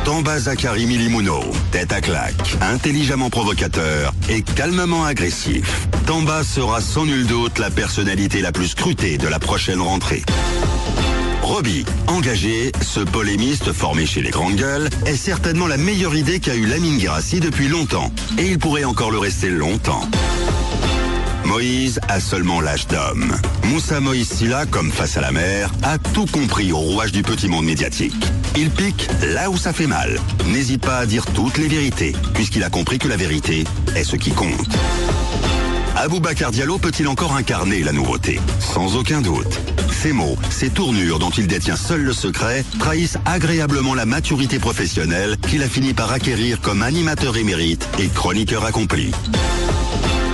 Tamba Zakari Milimuno, tête à claque, intelligemment provocateur et calmement agressif. Tamba sera sans nul doute la personnalité la plus scrutée de la prochaine rentrée. Roby, engagé, ce polémiste formé chez les grandes gueules, est certainement la meilleure idée qu'a eu Lamine Guirassy depuis longtemps. Et il pourrait encore le rester longtemps. Moïse a seulement l'âge d'homme. Moussa Moïse Sylla, comme face à la mer, a tout compris au rouage du petit monde médiatique. Il pique là où ça fait mal. N'hésite pas à dire toutes les vérités, puisqu'il a compris que la vérité est ce qui compte. Aboubacar Diallo peut-il encore incarner la nouveauté? Sans aucun doute. Ses mots, ses tournures dont il détient seul le secret, trahissent agréablement la maturité professionnelle qu'il a fini par acquérir comme animateur émérite et chroniqueur accompli.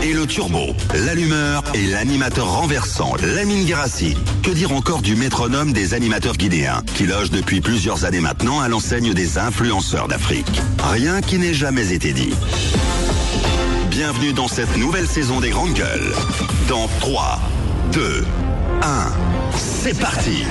Et le turbo, l'allumeur et l'animateur renversant, Lamine Guirassy. Que dire encore du métronome des animateurs guinéens, qui loge depuis plusieurs années maintenant à l'enseigne des influenceurs d'Afrique. Rien qui n'ait jamais été dit. Bienvenue dans cette nouvelle saison des Grandes Gueules. Dans 3, 2, 1, c'est parti.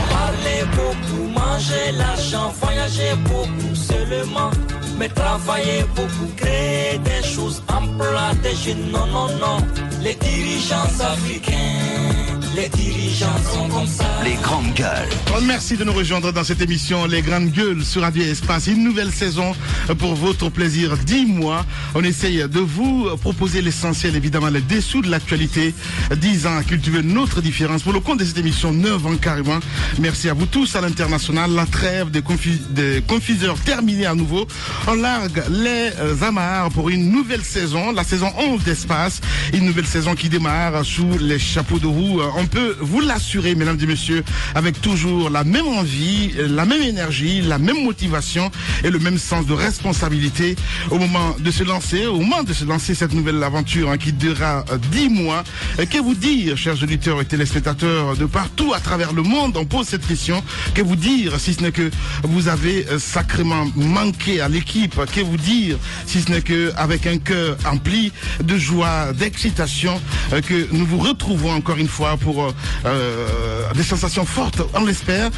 Parler beaucoup, manger l'argent, voyager beaucoup seulement. Mais travailler beaucoup, créer des choses, emploi des jeunes, non, non, non. Les dirigeants africains, les dirigeants sont comme ça. Les Grandes Gueules. Merci de nous rejoindre dans cette émission Les Grandes Gueules sur Radio Espace. Une nouvelle saison pour votre plaisir. 10 mois, on essaye de vous proposer l'essentiel, évidemment, les dessous de l'actualité. 10 ans à cultiver notre différence. Pour le compte de cette émission, 9 ans carrément. Merci à vous tous à l'international. La trêve des confiseurs terminée à nouveau. On largue les amarres pour une nouvelle saison, la saison 11 d'Espace. Une nouvelle saison qui démarre sous les chapeaux de roue. On peut vous l'assurer, mesdames et messieurs, avec toujours la même envie, la même énergie, la même motivation et le même sens de responsabilité au moment de se lancer cette nouvelle aventure qui durera 10 mois. Que vous dire, chers auditeurs et téléspectateurs de partout à travers le monde, on pose cette question. Que vous dire, si ce n'est que vous avez sacrément manqué à l'équipe? Que vous dire, si ce n'est que avec un cœur empli de joie, d'excitation, que nous vous retrouvons encore une fois pour des sensations fortes, on l'espère,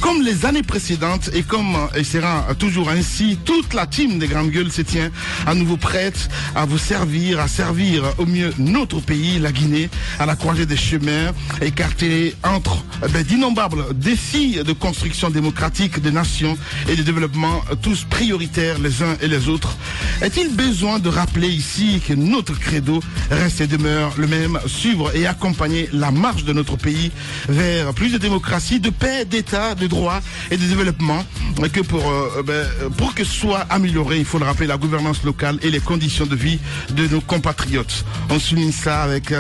comme les années précédentes et comme il sera toujours ainsi, toute la team des Grandes Gueules se tient à nouveau prête à vous servir, à servir au mieux notre pays, la Guinée, à la croisée des chemins, écarté entre d'innombrables défis de construction démocratique des nations et de développement, tous prioritaires les uns et les autres. Est-il besoin de rappeler ici que notre credo reste et demeure le même, suivre et accompagner la marche de notre pays vers plus de démocratie, de paix, d'état, de droit et de développement, que pour que soit amélioré, il faut le rappeler, la gouvernance locale et les conditions de vie de nos compatriotes. On souligne ça avec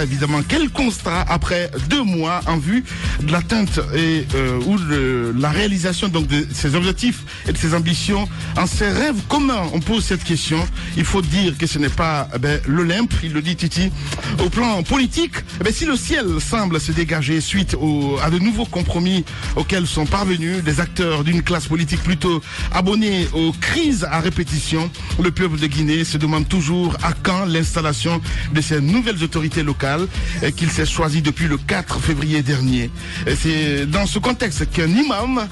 évidemment quel constat après 2 mois en vue de l'atteinte et ou de la réalisation donc de ces objectifs et de ces ambitions, en ces rêves communs. On pose cette question. Il faut dire que ce n'est pas l'Olympe, il le dit Titi. Au plan politique, si le ciel semble se dégager suite à de nouveaux compromis auxquels sont parvenus des acteurs d'une classe politique plutôt abonnée aux crises à répétition, le peuple de Guinée se demande toujours à quand l'installation de ces nouvelles autorités locales qu'il s'est choisi depuis le 4 février dernier. Et c'est dans ce contexte qu'un imam,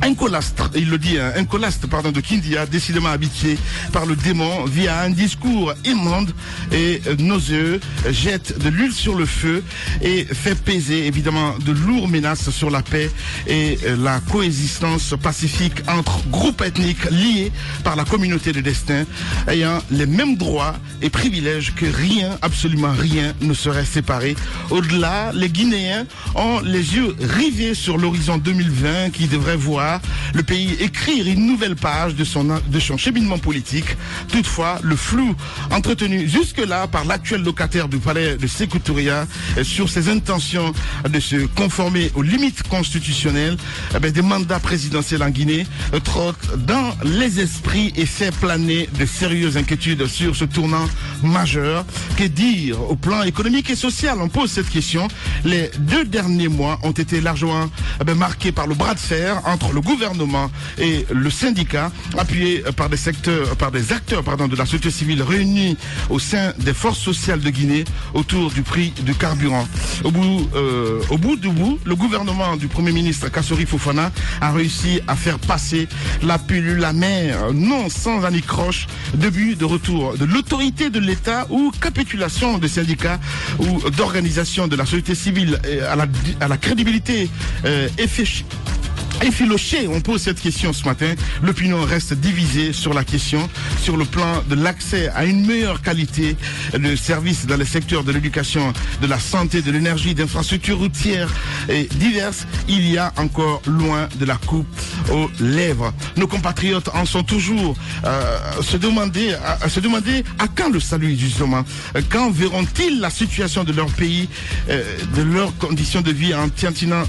un colastre de Kindia, décidément habitué par le démon, via un discours immonde et nauséeux, jette de l'huile sur le feu et fait peser évidemment de lourdes menaces sur la paix et la coexistence pacifique entre groupes ethniques liés par la communauté de destin, ayant les mêmes droits et privilèges, que rien, absolument rien, ne serait séparé. Au-delà, les Guinéens ont les yeux rivés sur l'horizon 2020 qui devrait voir le pays écrire une nouvelle page de son cheminement politique. Toutefois, le flou entretenu jusque-là par l'actuel locataire du palais de Sékou Touré sur ses intentions de se conformer aux limites constitutionnelles des mandats présidentiels en Guinée trotte dans les esprits et fait planer de sérieuses inquiétudes sur ce tournant majeur. Que dire au plan économique et social? On pose cette question. Les 2 derniers mois ont été largement marqués par le bras de fer entre le gouvernement et le syndicat, appuyés par des acteurs de la société civile réunis au sein des forces sociales de Guinée autour du prix du carburant. Au bout du bout, le gouvernement du Premier ministre Kassori Fofana a réussi à faire passer la pilule amère, non sans anicroche, début de retour de l'autorité de l'État ou capitulation des syndicats ou d'organisations de la société civile à la crédibilité effiloché. On pose cette question ce matin. L'opinion reste divisée sur la question, sur le plan de l'accès à une meilleure qualité de services dans les secteurs de l'éducation, de la santé, de l'énergie, d'infrastructures routières et diverses. Il y a encore loin de la coupe aux lèvres. Nos compatriotes en sont toujours à se demander à quand le salut, justement. Quand verront-ils la situation de leur pays, de leurs conditions de vie en Tintinant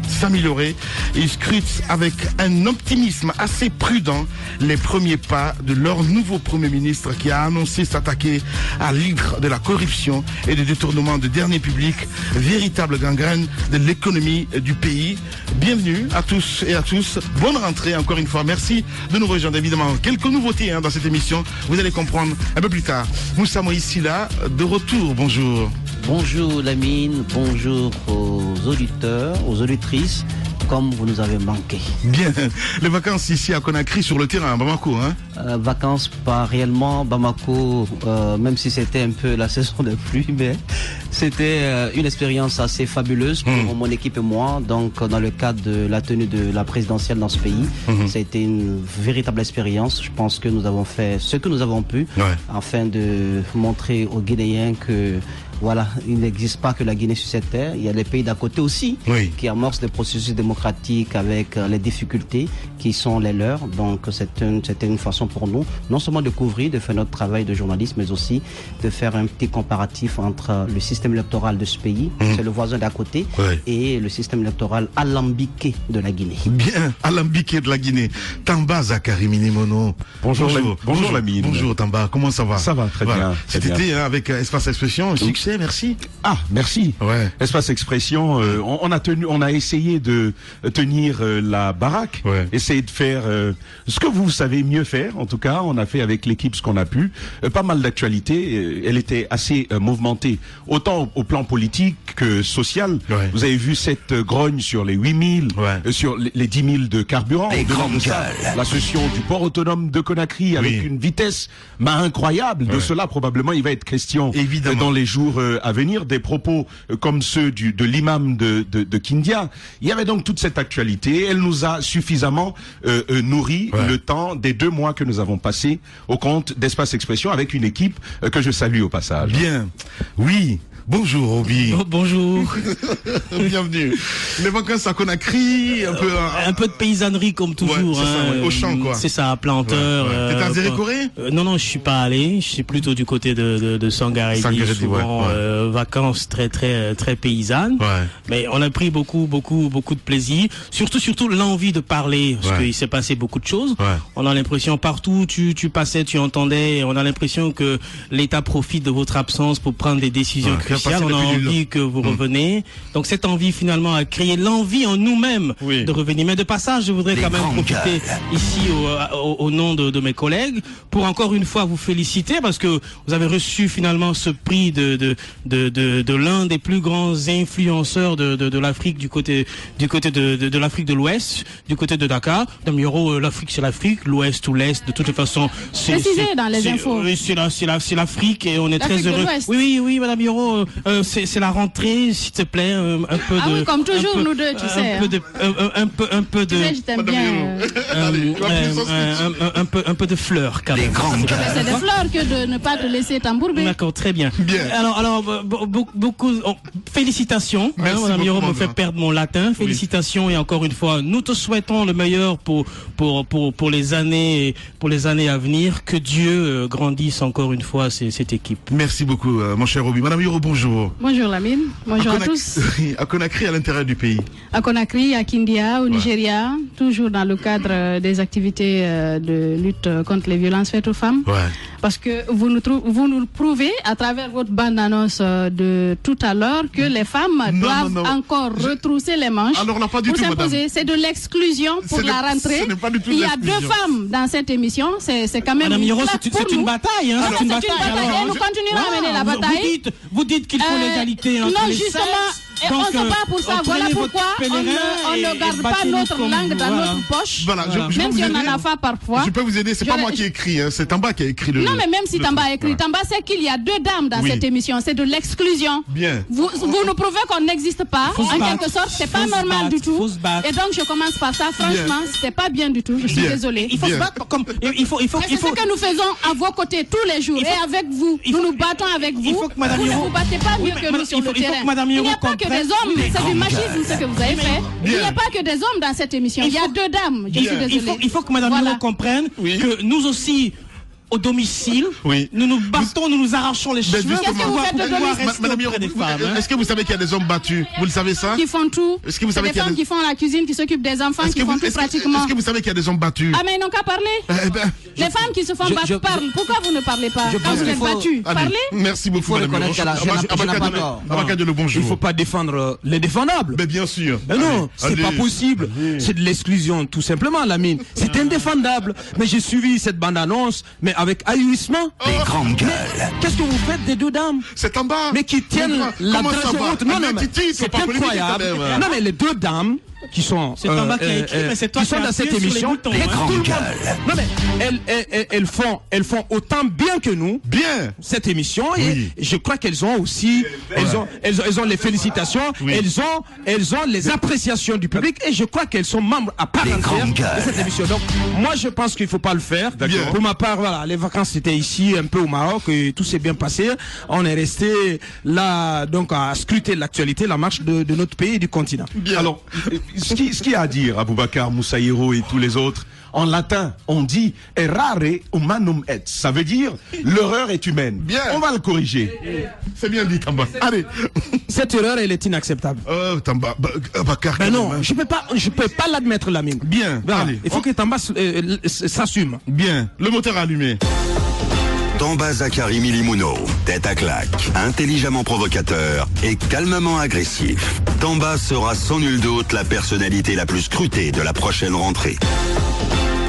s'améliorer. Ils scrutent avec un optimisme assez prudent les premiers pas de leur nouveau Premier ministre qui a annoncé s'attaquer à l'hydre de la corruption et des détournements de deniers publics, véritable gangrène de l'économie du pays. Bienvenue à tous et à tous. Bonne rentrée encore une fois. Merci de nous rejoindre. Évidemment, quelques nouveautés dans cette émission. Vous allez comprendre un peu plus tard. Moussa Moïse Silla, de retour. Bonjour. Bonjour Lamine, bonjour aux auditeurs, aux auditrices, comme vous nous avez manqué. Bien, les vacances ici à Conakry sur le terrain, à Bamako, hein? Vacances pas réellement, Bamako, même si c'était un peu la saison de pluie, mais c'était une expérience assez fabuleuse pour mon équipe et moi. Donc dans le cadre de la tenue de la présidentielle dans ce pays, ça a été une véritable expérience. Je pense que nous avons fait ce que nous avons pu afin de montrer aux Guinéens que voilà, il n'existe pas que la Guinée sur cette terre. Il y a les pays d'à côté aussi qui amorcent des processus démocratiques avec les difficultés qui sont les leurs. Donc c'était une façon pour nous, non seulement de couvrir, de faire notre travail de journaliste, mais aussi de faire un petit comparatif entre le système électoral de ce pays, c'est le voisin d'à côté, et le système électoral alambiqué de la Guinée. Bien, alambiqué de la Guinée. Tamba Zakari Minimono. Bonjour Lamine. Bonjour Tamba, comment ça va? Ça va très bien. Cet été, avec Espace Expression, succès. Merci. Ah, merci. Espace Expression, on a essayé de tenir la baraque, essayer de faire ce que vous savez mieux faire. En tout cas, on a fait avec l'équipe ce qu'on a pu. Pas mal d'actualités. Elle était assez mouvementée, autant au plan politique que social. Vous avez vu cette grogne sur les 8 000, sur les 10 000 de carburant. La cession du port autonome de Conakry avec une vitesse incroyable. De cela, probablement, il va être question dans les jours à venir, des propos comme ceux de l'imam de Kindia. Il y avait donc toute cette actualité. Elle nous a suffisamment nourri le temps des 2 mois que nous avons passés au compte d'Espace Expression avec une équipe que je salue au passage. Bien. Oui. Bonjour Obi. Bonjour. Bienvenue. Les vacances à Conakry, un peu de paysannerie comme toujours. Au champ quoi. C'est ça, planteur. T'es à Zérékoré? Non, je suis pas allé. Je suis plutôt du côté de Sangaredi. Souvent vacances très paysannes. Mais on a pris beaucoup de plaisir. Surtout l'envie de parler, parce qu'il s'est passé beaucoup de choses. On a l'impression partout tu passais, tu entendais. On a l'impression que l'État profite de votre absence pour prendre des décisions. On a envie que vous reveniez. Donc cette envie finalement a créé l'envie en nous-mêmes de revenir. Mais de passage, je voudrais quand même profiter ici au nom de mes collègues pour encore une fois vous féliciter parce que vous avez reçu finalement ce prix de l'un des plus grands influenceurs de l'Afrique du côté de l'Afrique de l'Ouest, du côté de Dakar. Madame Yoro, l'Afrique c'est l'Afrique, l'Ouest ou l'Est, de toute façon c'est dans les infos. C'est l'Afrique et on est très heureux. Oui, Madame Yoro. C'est la rentrée, s'il te plaît, un peu de. Oui, comme toujours nous deux, tu sais. Un peu de. Tu sais, je t'aime bien. Un peu de fleurs, quand même. C'est des fleurs que de ne pas te laisser t'embourber. D'accord, très bien. Alors, beaucoup félicitations. Madame Yoro me fait perdre mon latin. Félicitations et encore une fois, nous te souhaitons le meilleur pour les années à venir. Que Dieu grandisse encore une fois cette équipe. Merci beaucoup, mon cher Obi. Madame Yoro, bonjour. Bonjour Lamine, bonjour à tous. À Conakry, à l'intérieur du pays. À Conakry, à Kindia, au Nigeria, toujours dans le cadre des activités de lutte contre les violences faites aux femmes. Parce que vous nous prouvez à travers votre bande-annonce de tout à l'heure que les femmes doivent encore retrousser les manches. Alors là, pas du tout, madame. C'est de l'exclusion pour la rentrée. Ce n'est pas du tout Il y a 2 femmes dans cette émission. C'est quand même Madame Hiro, c'est une bataille. Hein, c'est une bataille. Et nous continuerons à mener la bataille. Vous dites qu'il faut l'égalité entre les sexes. On ne se bat pour ça. Voilà pourquoi on ne garde pas notre langue dans notre poche. Voilà, même si on en a fait parfois. Je peux vous aider. C'est pas moi qui ai écrit. C'est Tamba qui a écrit le. Non, mais même si Tamba a écrit, Tamba sait qu'il y a 2 dames dans cette émission. C'est de l'exclusion. Bien. Vous nous prouvez qu'on n'existe pas. En quelque sorte, c'est pas normal du tout. Et donc je commence par ça. Franchement, c'était pas bien du tout. Je suis désolée. Il faut se battre comme il faut. C'est ce que nous faisons à vos côtés tous les jours et avec vous. Nous nous battons avec vous. Vous ne vous battez pas mieux que nous sur le terrain. Il n'y a pas que des hommes. C'est du machisme ce que vous avez fait. Il n'y a pas que des hommes dans cette émission. Il y a 2 dames. Je suis désolée. Il faut que Madame Hiro comprenne que nous aussi, au domicile, nous nous battons, nous nous arrachons les cheveux. Qu'est-ce que vous faites de domicile? Madame Hiro, est-ce que vous savez qu'il y a des hommes battus? Vous le savez ça? Qui font tout. Est-ce que vous savez qu'il y a des femmes qui font la cuisine, qui s'occupent des enfants, qui font tout pratiquement. Est-ce que vous savez qu'il y a des hommes battus? Ah mais ils n'ont qu'à parler. Les femmes qui se font battre parlent. Pourquoi vous ne parlez pas quand vous êtes battus? Parlez. Merci beaucoup, Madame Hiro. Abakadialo, bonjour. Il ne faut pas défendre les défendables. Mais bien sûr. Mais non, c'est pas possible. C'est de l'exclusion, tout simplement, Lamine. C'est indéfendable. Mais j'ai suivi cette bande-annonce, mais avec ahurissement. Les grandes gueules. Qu'est-ce que vous faites des 2 dames? C'est en bas. Mais qui tiennent la dragée haute. Non, c'est incroyable. Non, mais les 2 dames qui sont Tamba qui a écrit, mais c'est toi qui sont dans cette émission. Les grandes gueules. Non, mais elles font autant bien que nous. Bien. Cette émission et je crois qu'elles ont aussi elles ont les félicitations, elles ont les appréciations du public et je crois qu'elles sont membres à part entière de cette émission. Donc moi je pense qu'il faut pas le faire. Pour ma part, voilà, les vacances c'était ici un peu au Maroc et tout s'est bien passé. On est resté là donc à scruter l'actualité, la marche de notre pays et du continent. Bien. Alors ce qu'il y a à dire, Aboubacar, Moussa Hiro et tous les autres, en latin, on dit errare humanum est. Ça veut dire l'erreur est humaine. Bien. On va le corriger. C'est bien dit, Tamba. Allez. Cette erreur, elle est inacceptable. Tamba, Abakar. Ben non, je peux pas l'admettre, Lamine. Bien. Voilà. Allez. Il faut que Tamba s'assume. Bien. Le moteur allumé. Tamba Zakari Milimouno, tête à claque, intelligemment provocateur et calmement agressif. Tamba sera sans nul doute la personnalité la plus scrutée de la prochaine rentrée.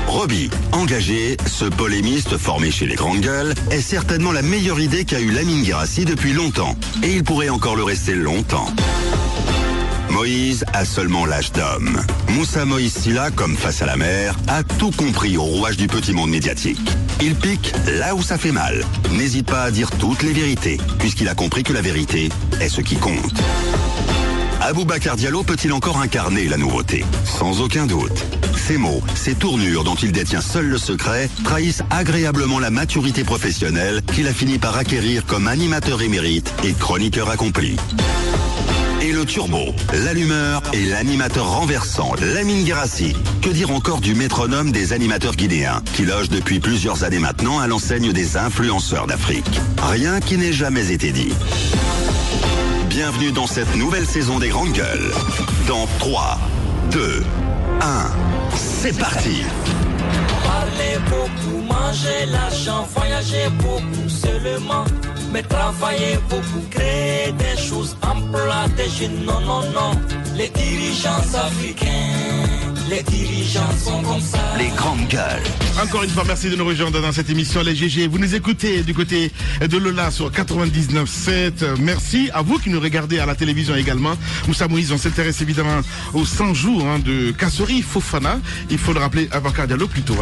Roby, engagé, ce polémiste formé chez les grandes gueules est certainement la meilleure idée qu'a eu Lamine Guirassy depuis longtemps. Et il pourrait encore le rester longtemps. Moïse a seulement l'âge d'homme. Moussa Moïse Silla, comme face à la mer, a tout compris au rouage du petit monde médiatique. Il pique là où ça fait mal. N'hésite pas à dire toutes les vérités, puisqu'il a compris que la vérité est ce qui compte. Aboubacar Diallo peut-il encore incarner la nouveauté? Sans aucun doute. Ses mots, ses tournures dont il détient seul le secret, trahissent agréablement la maturité professionnelle qu'il a fini par acquérir comme animateur émérite et chroniqueur accompli. Et le turbo, l'allumeur et l'animateur renversant, Lamine Guirassy. Que dire encore du métronome des animateurs guinéens, qui loge depuis plusieurs années maintenant à l'enseigne des influenceurs d'Afrique. Rien qui n'ait jamais été dit. Bienvenue dans cette nouvelle saison des Grandes Gueules. Dans 3, 2, 1, c'est parti. Parler beaucoup, manger l'argent, voyager beaucoup seulement. Mais travailler beaucoup, créer des choses, emploi des jeunes, non, non, non. Les dirigeants africains, les dirigeants sont comme ça. Les Grandes Gueules. Encore une fois, merci de nous rejoindre dans cette émission Les GG. Vous nous écoutez du côté de Lola sur 99.7. Merci à vous qui nous regardez à la télévision également. Moussa Moïse, on s'intéresse évidemment aux 100 jours de Kassori Fofana. Il faut le rappeler, Abakar Diallo plutôt.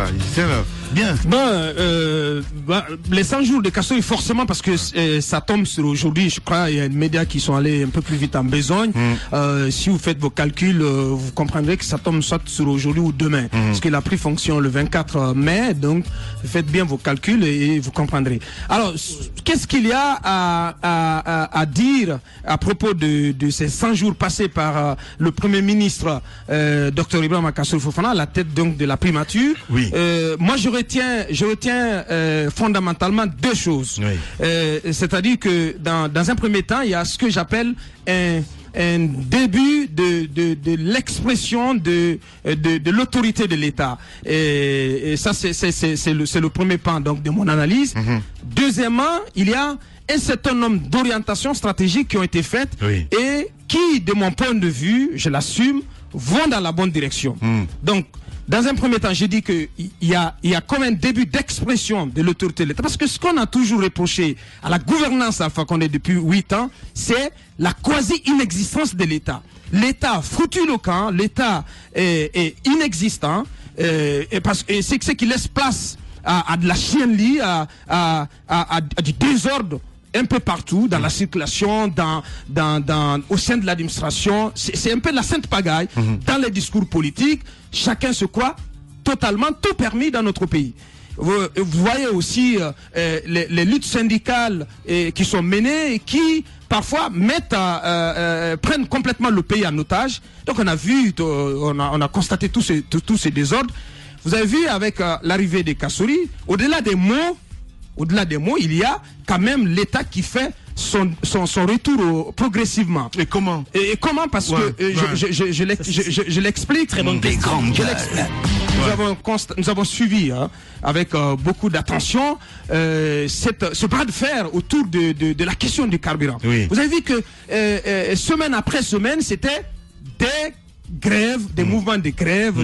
Bien. Les 100 jours de Kassori, forcément, parce que ça tombe sur aujourd'hui. Je crois il y a des médias qui sont allés un peu plus vite en besogne. Si vous faites vos calculs, vous comprendrez que ça tombe soit sur aujourd'hui ou demain. Parce qu'il a pris fonction le 24 mai. Donc, faites bien vos calculs et vous comprendrez. Alors, qu'est-ce qu'il y a à dire à propos de ces 100 jours passés par le Premier ministre Dr Ibrahima Kassori Fofana, à la tête donc de la primature? Moi, je retiens fondamentalement 2 choses. C'est-à-dire que dans un premier temps, il y a ce que j'appelle un début de l'expression de l'autorité de l'État. Et ça, c'est le premier pan donc de mon analyse. Deuxièmement, il y a un certain nombre d'orientations stratégiques qui ont été faites et qui, de mon point de vue, je l'assume, vont dans la bonne direction. Donc, dans un premier temps, j'ai dit qu'il y a comme un début d'expression de l'autorité de l'État. Parce que ce qu'on a toujours reproché à la gouvernance Alpha Condé depuis 8 ans, c'est la quasi-inexistence de l'État. L'État a foutu le camp, l'État est inexistant, et c'est ce qui laisse place à de la chienlit, à du désordre un peu partout, dans la circulation, au sein de l'administration. C'est un peu la sainte pagaille. Dans les discours politiques, chacun se croit totalement tout permis dans notre pays. Vous voyez aussi les luttes syndicales qui sont menées et qui parfois prennent complètement le pays en otage. Donc on a vu, on a constaté tous ces désordres. Vous avez vu avec l'arrivée des Kassouri, au-delà des mots, il y a quand même l'État qui fait son retour progressivement. Et comment? Et comment? Parce que je l'explique. Très bonne question. Nous avons suivi avec beaucoup d'attention ce bras de fer autour de la question du carburant. Vous avez vu que semaine après semaine, c'était des grèves, des mouvements de grève,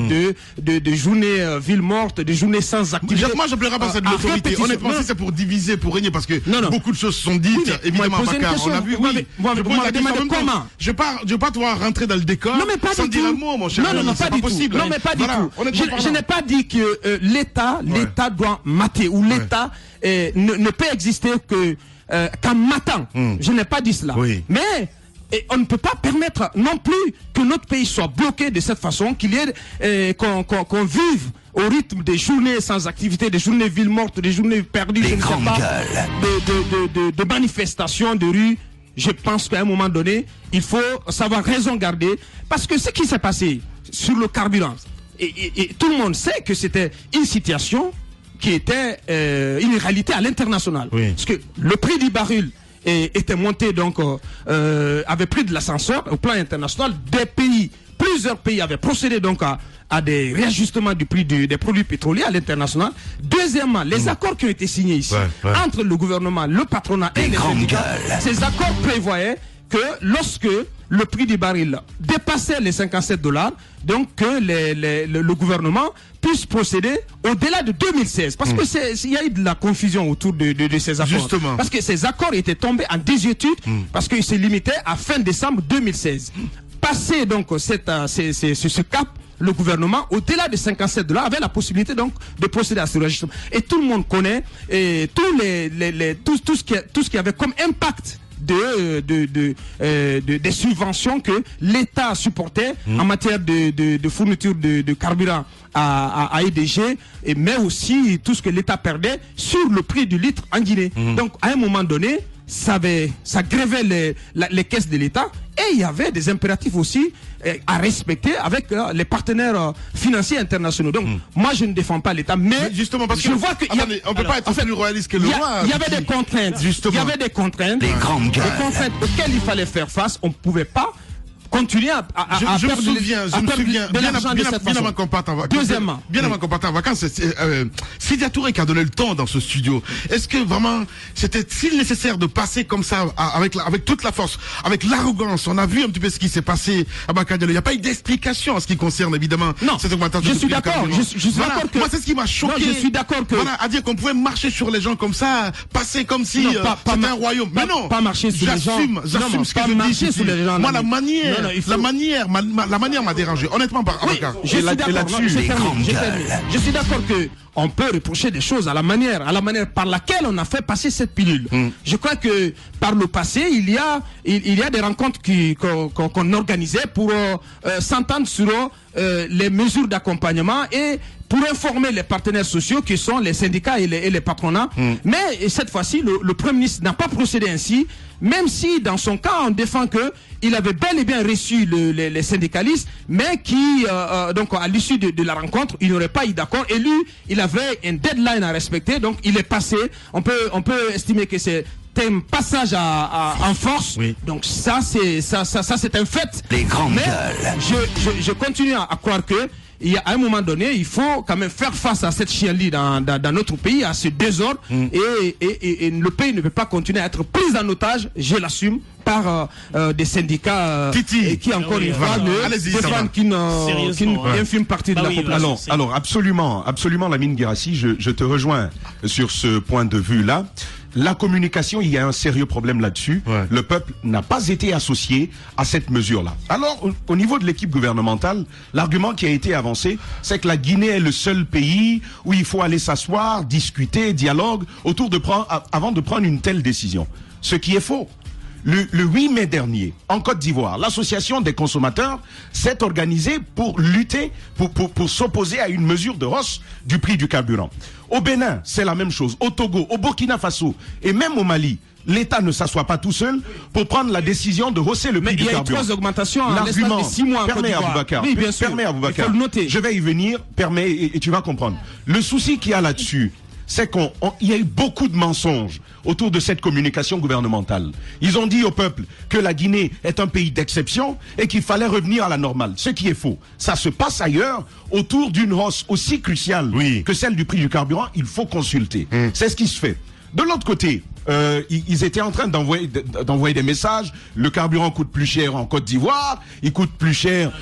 de journées villes mortes, de journées sans activité. Moi, je plairais pas ça de l'autorité. Honnêtement, si c'est pour diviser, pour régner, parce que beaucoup de choses sont dites, évidemment, on a vu, comment? Je vais pas pouvoir rentrer dans le décor sans dire un mot, mon cher. Non, pas du tout. Non, mais pas du tout. Je n'ai pas dit que l'État doit mater, ou l'État ne peut exister qu'en matant. Je n'ai pas dit cela. Mais et on ne peut pas permettre non plus que notre pays soit bloqué de cette façon, qu'il y ait qu'on vive au rythme des journées sans activité, des journées villes mortes, des journées perdues, je ne sais pas, de manifestations de rue. Je pense qu'à un moment donné, il faut savoir raison garder, parce que ce qui s'est passé sur le carburant, et tout le monde sait que c'était une situation qui était une réalité à l'international. Parce que le prix du baril était monté, donc avait pris de l'ascenseur au plan international. Plusieurs pays avaient procédé donc à des réajustements du prix des produits pétroliers à l'international. Deuxièmement, les accords qui ont été signés ici entre le gouvernement, le patronat et les syndicats, ces accords prévoyaient que lorsque le prix du baril dépassait les $57, donc que le gouvernement puisse procéder au-delà de 2016. Parce que il y a eu de la confusion autour de ces accords. Justement. Parce que ces accords étaient tombés en désuétude, parce qu'ils se limitaient à fin décembre 2016. Passé donc ce cap, le gouvernement, au-delà de $57, avait la possibilité donc de procéder à ce registre. Et tout le monde connaît tout ce qui avait comme impact des subventions que l'État supportait en matière de fourniture de carburant à EDG, mais aussi tout ce que l'État perdait sur le prix du litre en Guinée. Donc à un moment donné, ça grevait les caisses de l'État, et il y avait des impératifs aussi à respecter avec les partenaires financiers internationaux. Donc moi je ne défends pas l'État, mais justement parce je vois que on peut pas être plus royaliste que le roi. Il y avait des contraintes. Justement. Il y avait des contraintes auxquelles il fallait faire face. On ne pouvait pas continuer à je me souviens, bien avant qu'on parte en vacances. Deuxièmement, bien avant qu'on parte en vacances, c'est Sidya Touré qui a donné le ton dans ce studio. Est-ce que vraiment c'était si nécessaire de passer comme ça avec toute la force, avec l'arrogance? On a vu un petit peu ce qui s'est passé à Bakadialo. Il n'y a pas eu d'explication en ce qui concerne évidemment cette augmentation. Je suis d'accord. Je suis d'accord que moi c'est ce qui m'a choqué. Je suis d'accord que à dire qu'on pouvait marcher sur les gens comme ça, passer comme si c'était un royaume. Mais non, pas marcher sur les gens. J'assume ce que je dis. Moi la manière. La manière m'a dérangé, honnêtement. Je suis d'accord que on peut reprocher des choses à la manière par laquelle on a fait passer cette pilule. Je crois que par le passé, il y a des rencontres qu'on organisait pour s'entendre sur les mesures d'accompagnement et pour informer les partenaires sociaux qui sont les syndicats et les patronats. Mais cette fois-ci, le Premier ministre n'a pas procédé ainsi, même si dans son cas, on défend qu'il avait bel et bien reçu les syndicalistes, mais qui, donc à l'issue de la rencontre, il n'aurait pas eu d'accord. Et lui, il avait un deadline à respecter, donc il est passé. On peut estimer que c'est un passage en force. Oui. Donc ça c'est un fait. Les grandes gueules. Je continue à croire que à un moment donné, il faut quand même faire face à cette chienlit dans notre pays, à ce désordre, et le pays ne peut pas continuer à être pris en otage, je l'assume, par des syndicats qui encore une fois défendent qu'une infime partie de la population. Alors absolument Lamine Guérassi, je te rejoins sur ce point de vue-là. La communication, il y a un sérieux problème là-dessus. Ouais. Le peuple n'a pas été associé à cette mesure-là. Alors, au niveau de l'équipe gouvernementale, l'argument qui a été avancé, c'est que la Guinée est le seul pays où il faut aller s'asseoir, discuter, dialogue, avant de prendre une telle décision. Ce qui est faux. Le 8 mai dernier, en Côte d'Ivoire, l'association des consommateurs s'est organisée pour lutter, pour s'opposer à une mesure de hausse du prix du carburant. Au Bénin, c'est la même chose. Au Togo, au Burkina Faso et même au Mali, l'État ne s'assoit pas tout seul pour prendre la décision de hausser le prix du carburant. Mais il y a eu 3 augmentations en l'espace de 6 mois en Côte d'Ivoire. Oui, bien sûr. Permets, Aboubacar. Il faut le noter. Je vais y venir, et tu vas comprendre. Le souci qu'il y a là-dessus, c'est qu'il y a eu beaucoup de mensonges autour de cette communication gouvernementale. Ils ont dit au peuple que la Guinée est un pays d'exception et qu'il fallait revenir à la normale, ce qui est faux. Ça se passe ailleurs, autour d'une hausse aussi cruciale que celle du prix du carburant, il faut consulter. C'est ce qui se fait. De l'autre côté, ils étaient en train d'envoyer des messages. Le carburant coûte plus cher en Côte d'Ivoire, il coûte plus cher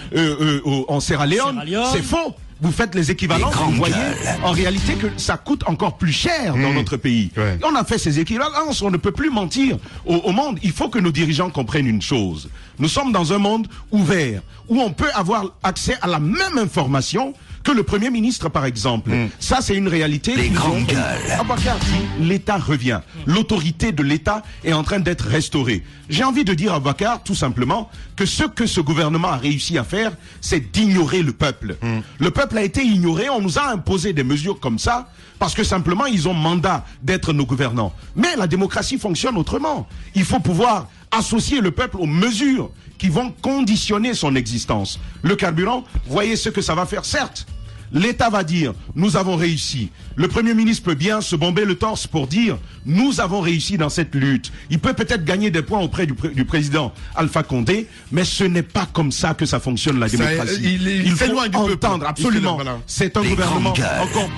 en Sierra Leone. C'est faux. Vous faites les équivalences, vous voyez en réalité que ça coûte encore plus cher dans notre pays. Ouais. On a fait ces équivalences, on ne peut plus mentir au monde. Il faut que nos dirigeants comprennent une chose. Nous sommes dans un monde ouvert, où on peut avoir accès à la même information que le Premier ministre, par exemple. Ça, c'est une réalité. Les grandes gueules. Aboubacar dit, l'État revient. L'autorité de l'État est en train d'être restaurée. J'ai envie de dire à Aboubacar, tout simplement, que ce gouvernement a réussi à faire, c'est d'ignorer le peuple. Le peuple a été ignoré, on nous a imposé des mesures comme ça, parce que simplement, ils ont mandat d'être nos gouvernants. Mais la démocratie fonctionne autrement. Il faut pouvoir associer le peuple aux mesures qui vont conditionner son existence. Le carburant, voyez ce que ça va faire, certes. L'État va dire, nous avons réussi. Le Premier ministre peut bien se bomber le torse pour dire, nous avons réussi dans cette lutte. Il peut peut-être gagner des points auprès du président Alpha Condé, mais ce n'est pas comme ça que ça fonctionne la démocratie. Il faut entendre, absolument. C'est un gouvernement encore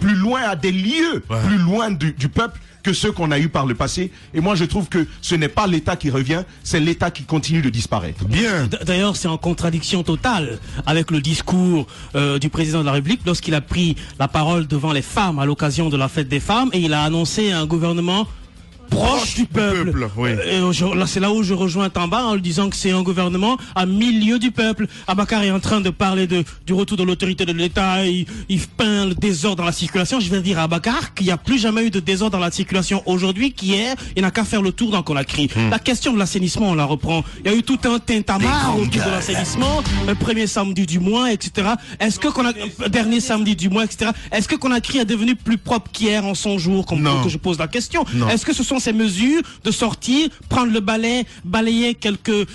plus loin à des lieues, plus loin du peuple que ceux qu'on a eu par le passé. Et moi, je trouve que ce n'est pas l'État qui revient, c'est l'État qui continue de disparaître. Bien. D'ailleurs, c'est en contradiction totale avec le discours du président de la République lorsqu'il a pris la parole devant les femmes à l'occasion de la fête des femmes et il a annoncé un gouvernement proche du peuple. Oui. Là, c'est là où je rejoins Tamba en lui disant que c'est un gouvernement à milieu du peuple. Aboubacar est en train de parler du retour de l'autorité de l'État. Il peint le désordre dans la circulation. Je vais dire à Aboubacar qu'il n'y a plus jamais eu de désordre dans la circulation aujourd'hui, qu'hier, il n'a qu'à faire le tour dans Conakry. La question de l'assainissement, on la reprend. Il y a eu tout un tintamarre autour de l'assainissement, le premier samedi du mois, etc. Est-ce que dernier samedi du mois, etc. Est-ce que Conakry est devenu plus propre qu'hier en son jour, comme que je pose la question? Est-ce que ce sont ces mesures de sortir, prendre le balai, balayer quelques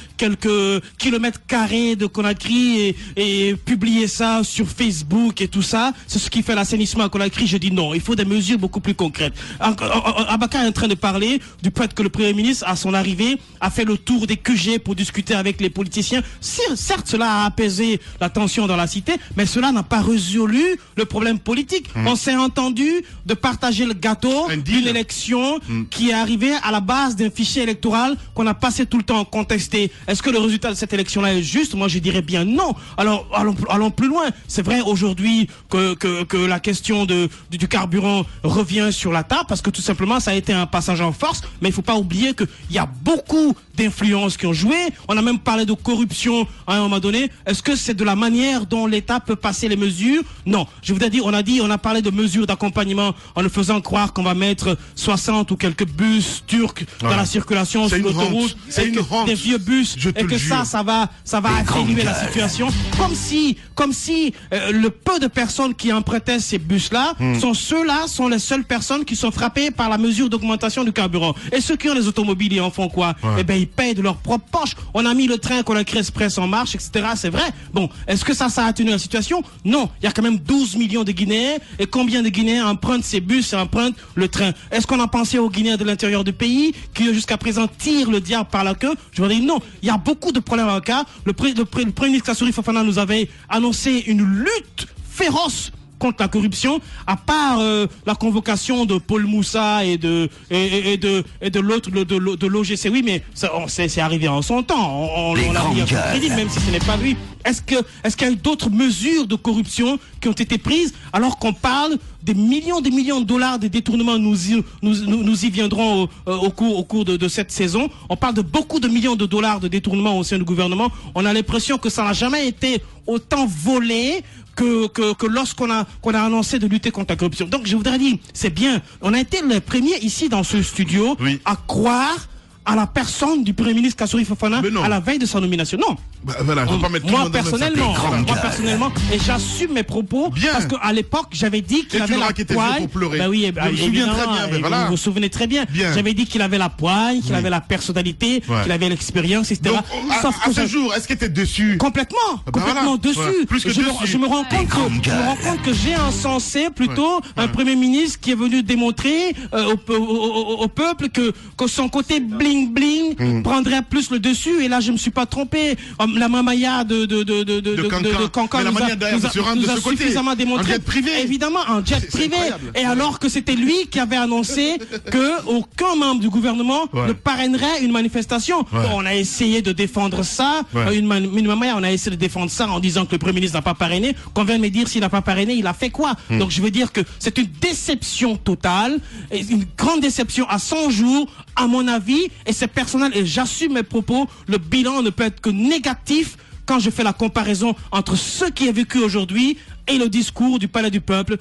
kilomètres carrés de Conakry et publier ça sur Facebook et tout ça, c'est ce qui fait l'assainissement à Conakry? Je dis non, il faut des mesures beaucoup plus concrètes. Aboubacar est en train de parler du fait que le Premier ministre, à son arrivée, a fait le tour des QG pour discuter avec les politiciens. Certes, cela a apaisé la tension dans la cité, mais cela n'a pas résolu le problème politique. On s'est entendu de partager le gâteau d'une élection qui est arrivé à la base d'un fichier électoral qu'on a passé tout le temps contesté. Est-ce que le résultat de cette élection-là est juste? Moi, je dirais bien non. Alors, allons plus loin. C'est vrai aujourd'hui que la question du carburant revient sur la table parce que tout simplement, ça a été un passage en force. Mais il faut pas oublier qu'il y a beaucoup d'influences qui ont joué. On a même parlé de corruption à un moment donné. Est-ce que c'est de la manière dont l'État peut passer les mesures? Non. Je voudrais dire, on a parlé de mesures d'accompagnement en nous faisant croire qu'on va mettre 60 ou quelques bus turcs dans la circulation sur l'autoroute, des vieux bus, et que ça va atténuer la situation. Comme si le peu de personnes qui empruntaient ces bus-là sont les seules personnes qui sont frappées par la mesure d'augmentation du carburant. Et ceux qui ont les automobiles, ils en font quoi? Eh ben, ils payent de leur propre poche. On a mis le train Conakry Express en marche, etc. C'est vrai. Bon, est-ce que ça a atténué la situation? Non. Il y a quand même 12 millions de Guinéens. Et combien de Guinéens empruntent ces bus et empruntent le train? Est-ce qu'on a pensé aux Guinéens de l'intérieur du pays, qui jusqu'à présent tire le diable par la queue. Je voudrais dire non, il y a beaucoup de problèmes à cas. Le Premier ministre Kassouri Fofana nous avait annoncé une lutte féroce contre la corruption, à part la convocation de Paul Moussa et de l'autre de l'OGC. Oui, mais c'est arrivé en son temps. On l'a mis à son crédit, même si ce n'est pas lui. Est-ce qu'il y a eu d'autres mesures de corruption qui ont été prises alors qu'on parle des millions de dollars de détournements? Nous y viendrons au cours de cette saison. On parle de beaucoup de millions de dollars de détournements au sein du gouvernement. On a l'impression que ça n'a jamais été autant volé que lorsqu'on a annoncé de lutter contre la corruption. Donc je voudrais dire, c'est bien. On a été les premiers ici dans ce studio à croire à la personne du Premier ministre Kassouri Fofana à la veille de sa nomination. Non. Voilà, moi personnellement, et j'assume mes propos parce qu'à l'époque, j'avais dit qu'il avait la poigne. Oui, je me souviens très bien. Vous vous souvenez très bien. J'avais dit qu'il avait la poigne, qu'il avait la personnalité, qu'il avait l'expérience, etc. Donc, à ce jour, est-ce qu'il était dessus? Complètement dessus. Plus que je me rends compte que j'ai encensé plutôt un Premier ministre qui est venu démontrer au peuple que son côté bling prendrait plus le dessus. Et là, je me suis pas trompé. La mamaya de Cancan nous a suffisamment démontré. Un jet privé. Évidemment, un jet privé. Et alors que c'était lui qui avait annoncé que aucun membre du gouvernement ne parrainerait une manifestation. On a essayé de défendre ça. Une mamaya, on a essayé de défendre ça en disant que le Premier ministre n'a pas parrainé. Qu'on vient de me dire s'il n'a pas parrainé, il a fait quoi? Donc je veux dire que c'est une déception totale, une grande déception à 100 jours, à mon avis, et c'est personnel, et j'assume mes propos. Le bilan ne peut être que négatif quand je fais la comparaison entre ce qui est vécu aujourd'hui et le discours du Palais du Peuple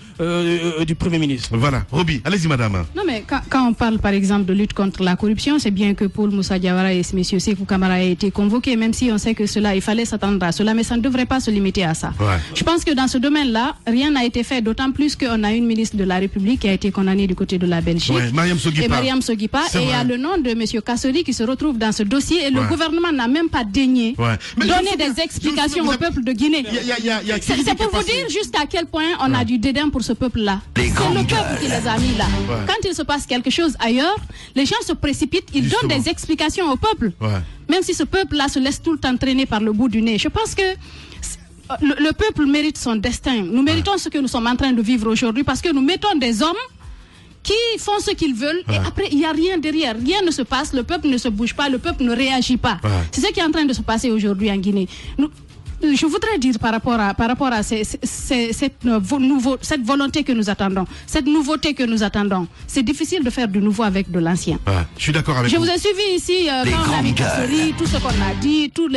du Premier ministre. Voilà. Roby, allez-y madame. Non mais quand on parle par exemple de lutte contre la corruption, c'est bien que Paul Moussa Diawara et M. Sékou Camara aient été convoqués, même si on sait que il fallait s'attendre à cela, mais ça ne devrait pas se limiter à ça. Je pense que dans ce domaine-là, rien n'a été fait, d'autant plus qu'on a une ministre de la République qui a été condamnée du côté de la Belgique. Mariam Soguipa. Et il y a le nom de M. Kassouri qui se retrouve dans ce dossier, et le gouvernement n'a même pas daigné donner des explications au peuple de Guinée. C'est pour vous dire jusqu'à quel point on a du dédain pour ce peuple-là. C'est le peuple qui les a mis là. Quand il se passe quelque chose ailleurs, les gens se précipitent, ils donnent des explications au peuple. Même si ce peuple-là se laisse tout le temps traîner par le bout du nez. Je pense que le peuple mérite son destin. Nous méritons ce que nous sommes en train de vivre aujourd'hui parce que nous mettons des hommes qui font ce qu'ils veulent et après il n'y a rien derrière, rien ne se passe, le peuple ne se bouge pas, le peuple ne réagit pas. C'est ce qui est en train de se passer aujourd'hui en Guinée. Je voudrais dire par rapport à cette volonté que nous attendons, cette nouveauté que nous attendons, c'est difficile de faire du nouveau avec de l'ancien. Je suis d'accord avec vous. Je vous ai suivi ici quand on a mis Kassouri, tout ce qu'on a dit, tout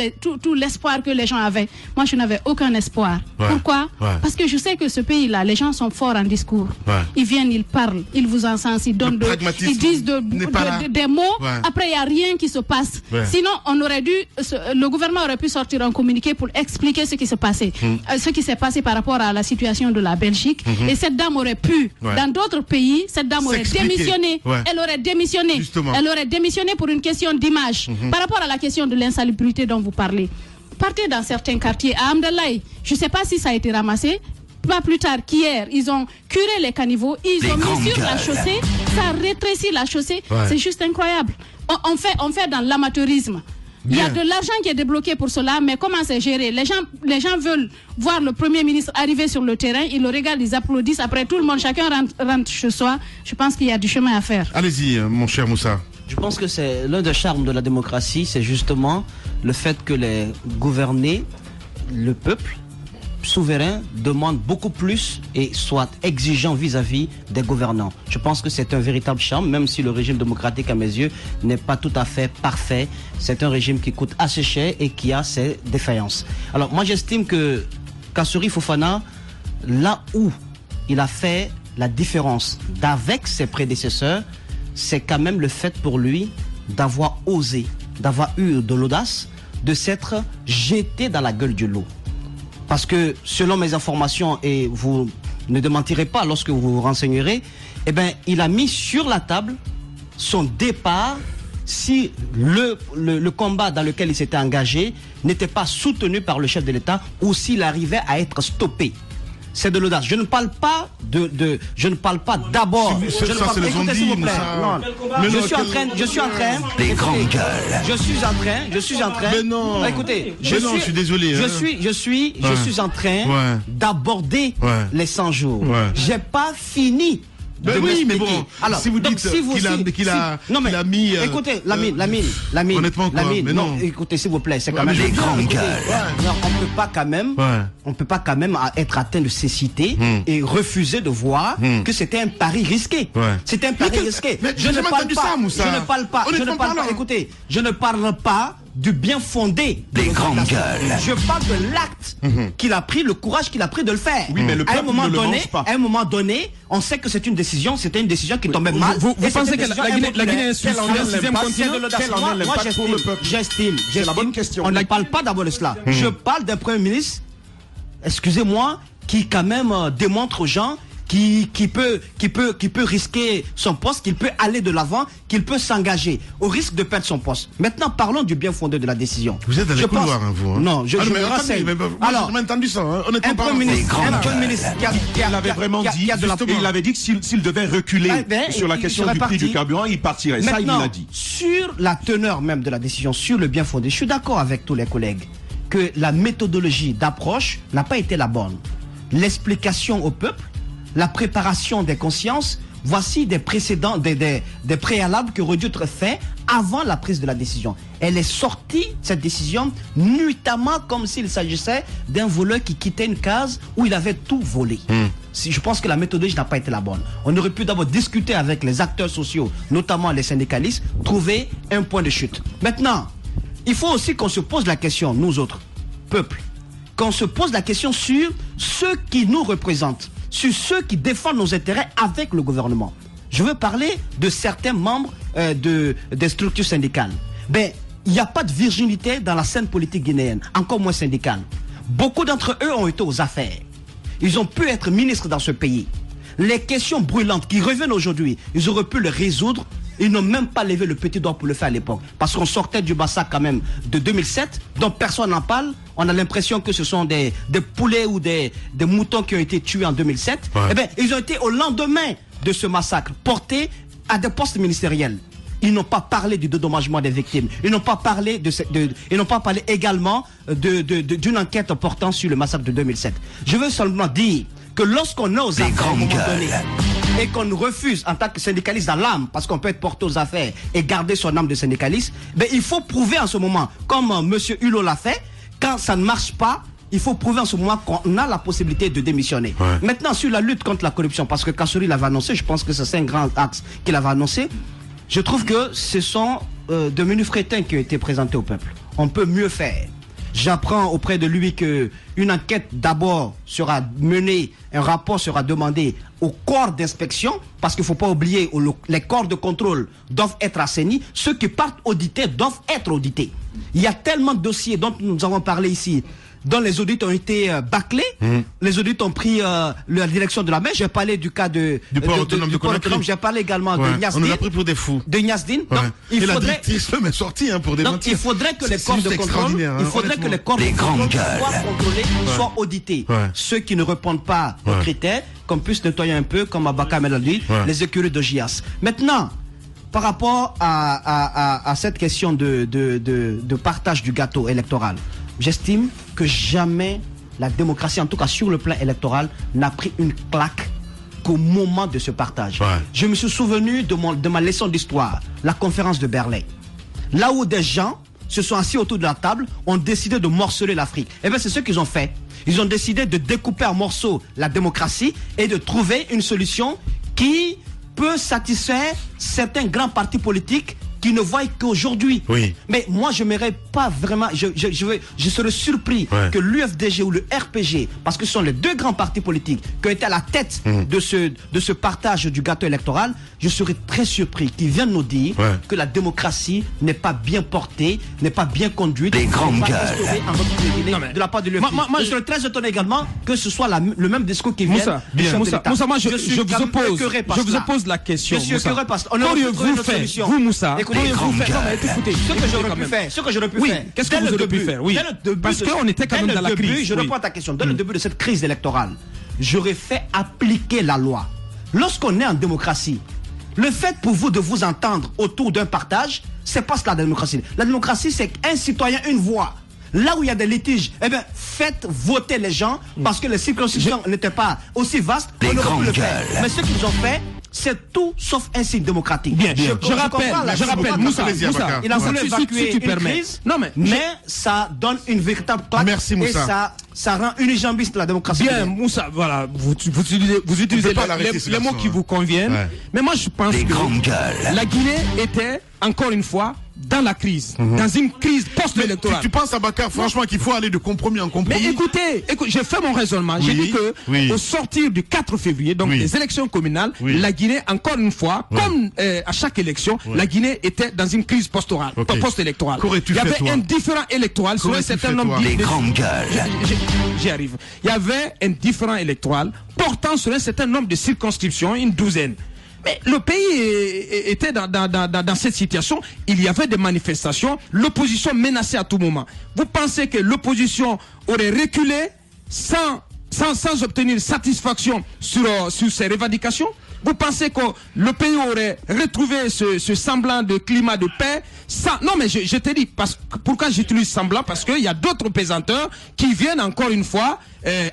l'espoir que les gens avaient. Moi, je n'avais aucun espoir. Pourquoi? Parce que je sais que ce pays-là, les gens sont forts en discours. Ils viennent, ils parlent, ils vous encensent, ils donnent ils disent des mots. Après, il n'y a rien qui se passe. Sinon, le gouvernement aurait pu sortir un communiqué pour expliquer ce qui se passait, ce qui s'est passé par rapport à la situation de la Belgique. Et cette dame aurait pu, dans d'autres pays, cette dame aurait démissionné. Elle aurait démissionné. Justement. Elle aurait démissionné pour une question d'image. Par rapport à la question de l'insalubrité dont vous parlez. Partez dans certains quartiers. À Amdalaï, je ne sais pas si ça a été ramassé. Pas plus tard qu'hier, ils ont curé les caniveaux, ils ont mis sur la chaussée, ça rétrécit la chaussée. C'est juste incroyable. On fait dans l'amateurisme. Il y a de l'argent qui est débloqué pour cela, mais comment c'est géré? Les gens veulent voir le Premier ministre arriver sur le terrain, ils le regardent, ils applaudissent, après tout le monde, chacun rentre chez soi. Je pense qu'il y a du chemin à faire. Allez-y, mon cher Moussa. Je pense que c'est l'un des charmes de la démocratie, c'est justement le fait que les gouvernés, le peuple souverain, demandent beaucoup plus et soient exigeants vis-à-vis des gouvernants. Je pense que c'est un véritable charme, même si le régime démocratique, à mes yeux, n'est pas tout à fait parfait. C'est un régime qui coûte assez cher et qui a ses défaillances. Alors moi, j'estime que Kassouri Fofana, là où il a fait la différence d'avec ses prédécesseurs, c'est quand même le fait pour lui d'avoir osé, d'avoir eu de l'audace, de s'être jeté dans la gueule du loup. Parce que selon mes informations, et vous ne démentirez pas lorsque vous vous renseignerez, eh ben, il a mis sur la table son départ si le combat dans lequel il s'était engagé n'était pas soutenu par le chef de l'État ou s'il arrivait à être stoppé. c'est de l'audace. Je ne parle pas je ne parle pas d'abord. Je suis en train. Mais non. Écoutez, je suis désolé. Je suis en train d'aborder les 100 jours. J'ai pas fini. Ben oui, mais bon, alors, si vous dites qu'il a mis... Écoutez, Lamine. Honnêtement, quoi, mais non. Écoutez, s'il vous plaît, c'est quand même... Des grandes gueules. Non, on ne peut pas quand même être atteint de cécité et refuser de voir que c'était un pari risqué. C'était un pari risqué. Je ne parle pas, écoutez, je ne parle pas du bien fondé des grandes gueules. Je parle de l'acte qu'il a pris, le courage qu'il a pris de le faire. Oui, mais le peuple à un moment donné, on sait que c'était une décision qui tombait mal. Vous pensez que la Guinée est sur le 6e continent? Moi, j'estime. C'est la bonne question. On ne parle pas d'abord de cela. Je parle d'un Premier ministre, excusez-moi, qui quand même démontre aux gens qui peut risquer son poste, qu'il peut aller de l'avant, qu'il peut s'engager au risque de perdre son poste. Maintenant, parlons du bien fondé de la décision. Vous êtes dans les couloirs, vous. Hein. Non, je me renseigne. Alors, j'ai entendu ça. Un Premier ministre qui avait vraiment dit, il avait dit que s'il devait reculer sur la question du prix du carburant, il partirait. Ça, il l'a dit. Sur la teneur même de la décision, sur le bien fondé, je suis d'accord avec tous les collègues que la méthodologie d'approche n'a pas été la bonne. L'explication au peuple, la préparation des consciences, voici des précédents, des préalables qui auraient dû être faits avant la prise de la décision. Elle est sortie, cette décision, nuitamment comme s'il s'agissait d'un voleur qui quittait une case où il avait tout volé. Je pense que la méthodologie n'a pas été la bonne. On aurait pu d'abord discuter avec les acteurs sociaux, notamment les syndicalistes, trouver un point de chute. Maintenant, il faut aussi qu'on se pose la question, nous autres, peuple, qu'on se pose la question sur ceux qui nous représentent, sur ceux qui défendent nos intérêts avec le gouvernement. Je veux parler de certains membres des structures syndicales. Ben, il n'y a pas de virginité dans la scène politique guinéenne, encore moins syndicale. Beaucoup d'entre eux ont été aux affaires. Ils ont pu être ministres dans ce pays. Les questions brûlantes qui reviennent aujourd'hui, ils auraient pu les résoudre. Ils n'ont même pas levé le petit doigt pour le faire à l'époque. Parce qu'on sortait du massacre quand même de 2007, dont personne n'en parle. On a l'impression que ce sont des poulets ou des moutons qui ont été tués en 2007. Eh bien, ils ont été au lendemain de ce massacre, portés à des postes ministériels. Ils n'ont pas parlé du dédommagement des victimes. Ils n'ont pas parlé ils n'ont pas parlé également d'une enquête portant sur le massacre de 2007. Je veux seulement dire que lorsqu'on est aux affaires à un moment donné, et qu'on refuse en tant que syndicaliste dans l'âme, parce qu'on peut être porté aux affaires et garder son âme de syndicaliste, ben il faut prouver en ce moment, comme M. Hulot l'a fait, quand ça ne marche pas, il faut prouver en ce moment qu'on a la possibilité de démissionner. Maintenant, sur la lutte contre la corruption, parce que Kassouri l'avait annoncé, je pense que c'est un grand axe qu'il avait annoncé, je trouve que ce sont de menus frétins qui ont été présentés au peuple. On peut mieux faire. J'apprends auprès de lui qu'une enquête d'abord sera menée, un rapport sera demandé au corps d'inspection, parce qu'il ne faut pas oublier, les corps de contrôle doivent être assainis, ceux qui partent auditer doivent être audités. Il y a tellement de dossiers dont nous avons parlé ici, dont les audits ont été bâclés, les audits ont pris la direction de la mer. J'ai parlé du cas du port autonome de Conakry. J'ai parlé également de Niasdine. On nous a pris pour des fous. De Niasdine. Et la directrice même est sortie pour démentir. Donc il faudrait que les corps de contrôle, soient contrôlés, soient audités. Ceux qui ne répondent pas aux critères, qu'on puisse nettoyer un peu, comme Abaka Meladi, les écuries de GIAS. Maintenant, par rapport à cette question de partage du gâteau électoral, j'estime que jamais la démocratie, en tout cas sur le plan électoral, n'a pris une claque qu'au moment de ce partage. Je me suis souvenu de ma leçon d'histoire, la conférence de Berlin. Là où des gens se sont assis autour de la table, ont décidé de morceler l'Afrique. Eh bien, c'est ce qu'ils ont fait. Ils ont décidé de découper en morceaux la démocratie et de trouver une solution qui peut satisfaire certains grands partis politiques qui ne voient qu'aujourd'hui. Mais moi, je n'aimerais pas vraiment... Je serais surpris que l'UFDG ou le RPG, parce que ce sont les deux grands partis politiques qui ont été à la tête de ce partage du gâteau électoral, je serais très surpris qu'ils viennent nous dire que la démocratie n'est pas bien portée, n'est pas bien conduite, des grandes gueules de la part de l'UFDG. Moi, je serais très étonné également que ce soit le même discours qui vient du chef de l'État. Moussa, moi, je vous oppose la question. Je suis écœuré parce qu'on vous faites, vous, Moussa, écoutez, ce que j'aurais pu faire, qu'est-ce que vous auriez pu faire? Oui, parce qu'on était quand même dans la crise. Je réponds à ta question. Dès le début de cette crise électorale, j'aurais fait appliquer la loi. Lorsqu'on est en démocratie, le fait pour vous de vous entendre autour d'un partage, c'est pas la démocratie. La démocratie, c'est un citoyen, une voix. Là où il y a des litiges, eh bien, faites voter les gens parce que les circonscriptions n'étaient pas aussi vastes. On aurait pu le faire. Mais ce qu'ils ont fait, c'est tout sauf un signe démocratique. Bien. Je rappelle, Moussa, il a voulu évacuer une crise, mais ça donne une véritable claque. Merci, Moussa. Et ça rend unijambiste la démocratie. Bien, Moussa, voilà, vous utilisez les mots qui vous conviennent. Ouais. Mais moi, je pense que la Guinée était, encore une fois, dans la crise, dans une crise post-électorale. Tu penses, Abakar, franchement, qu'il faut aller de compromis en compromis? Mais écoutez, j'ai fait mon raisonnement. J'ai dit que au sortir du 4 février, donc des élections communales, la Guinée, encore une fois, comme à chaque élection, la Guinée était dans une crise post-électorale. Il y avait un différent électoral sur un certain nombre de... J'y arrive. Il y avait un différent électoral portant sur un certain nombre de circonscriptions, une douzaine. Mais le pays était dans cette situation. Il y avait des manifestations. L'opposition menaçait à tout moment. Vous pensez que l'opposition aurait reculé sans obtenir satisfaction sur ces revendications? Vous pensez que le pays aurait retrouvé ce semblant de climat de paix? Non, mais je te dis, pourquoi j'utilise semblant? Parce qu'il y a d'autres pesanteurs qui viennent encore une fois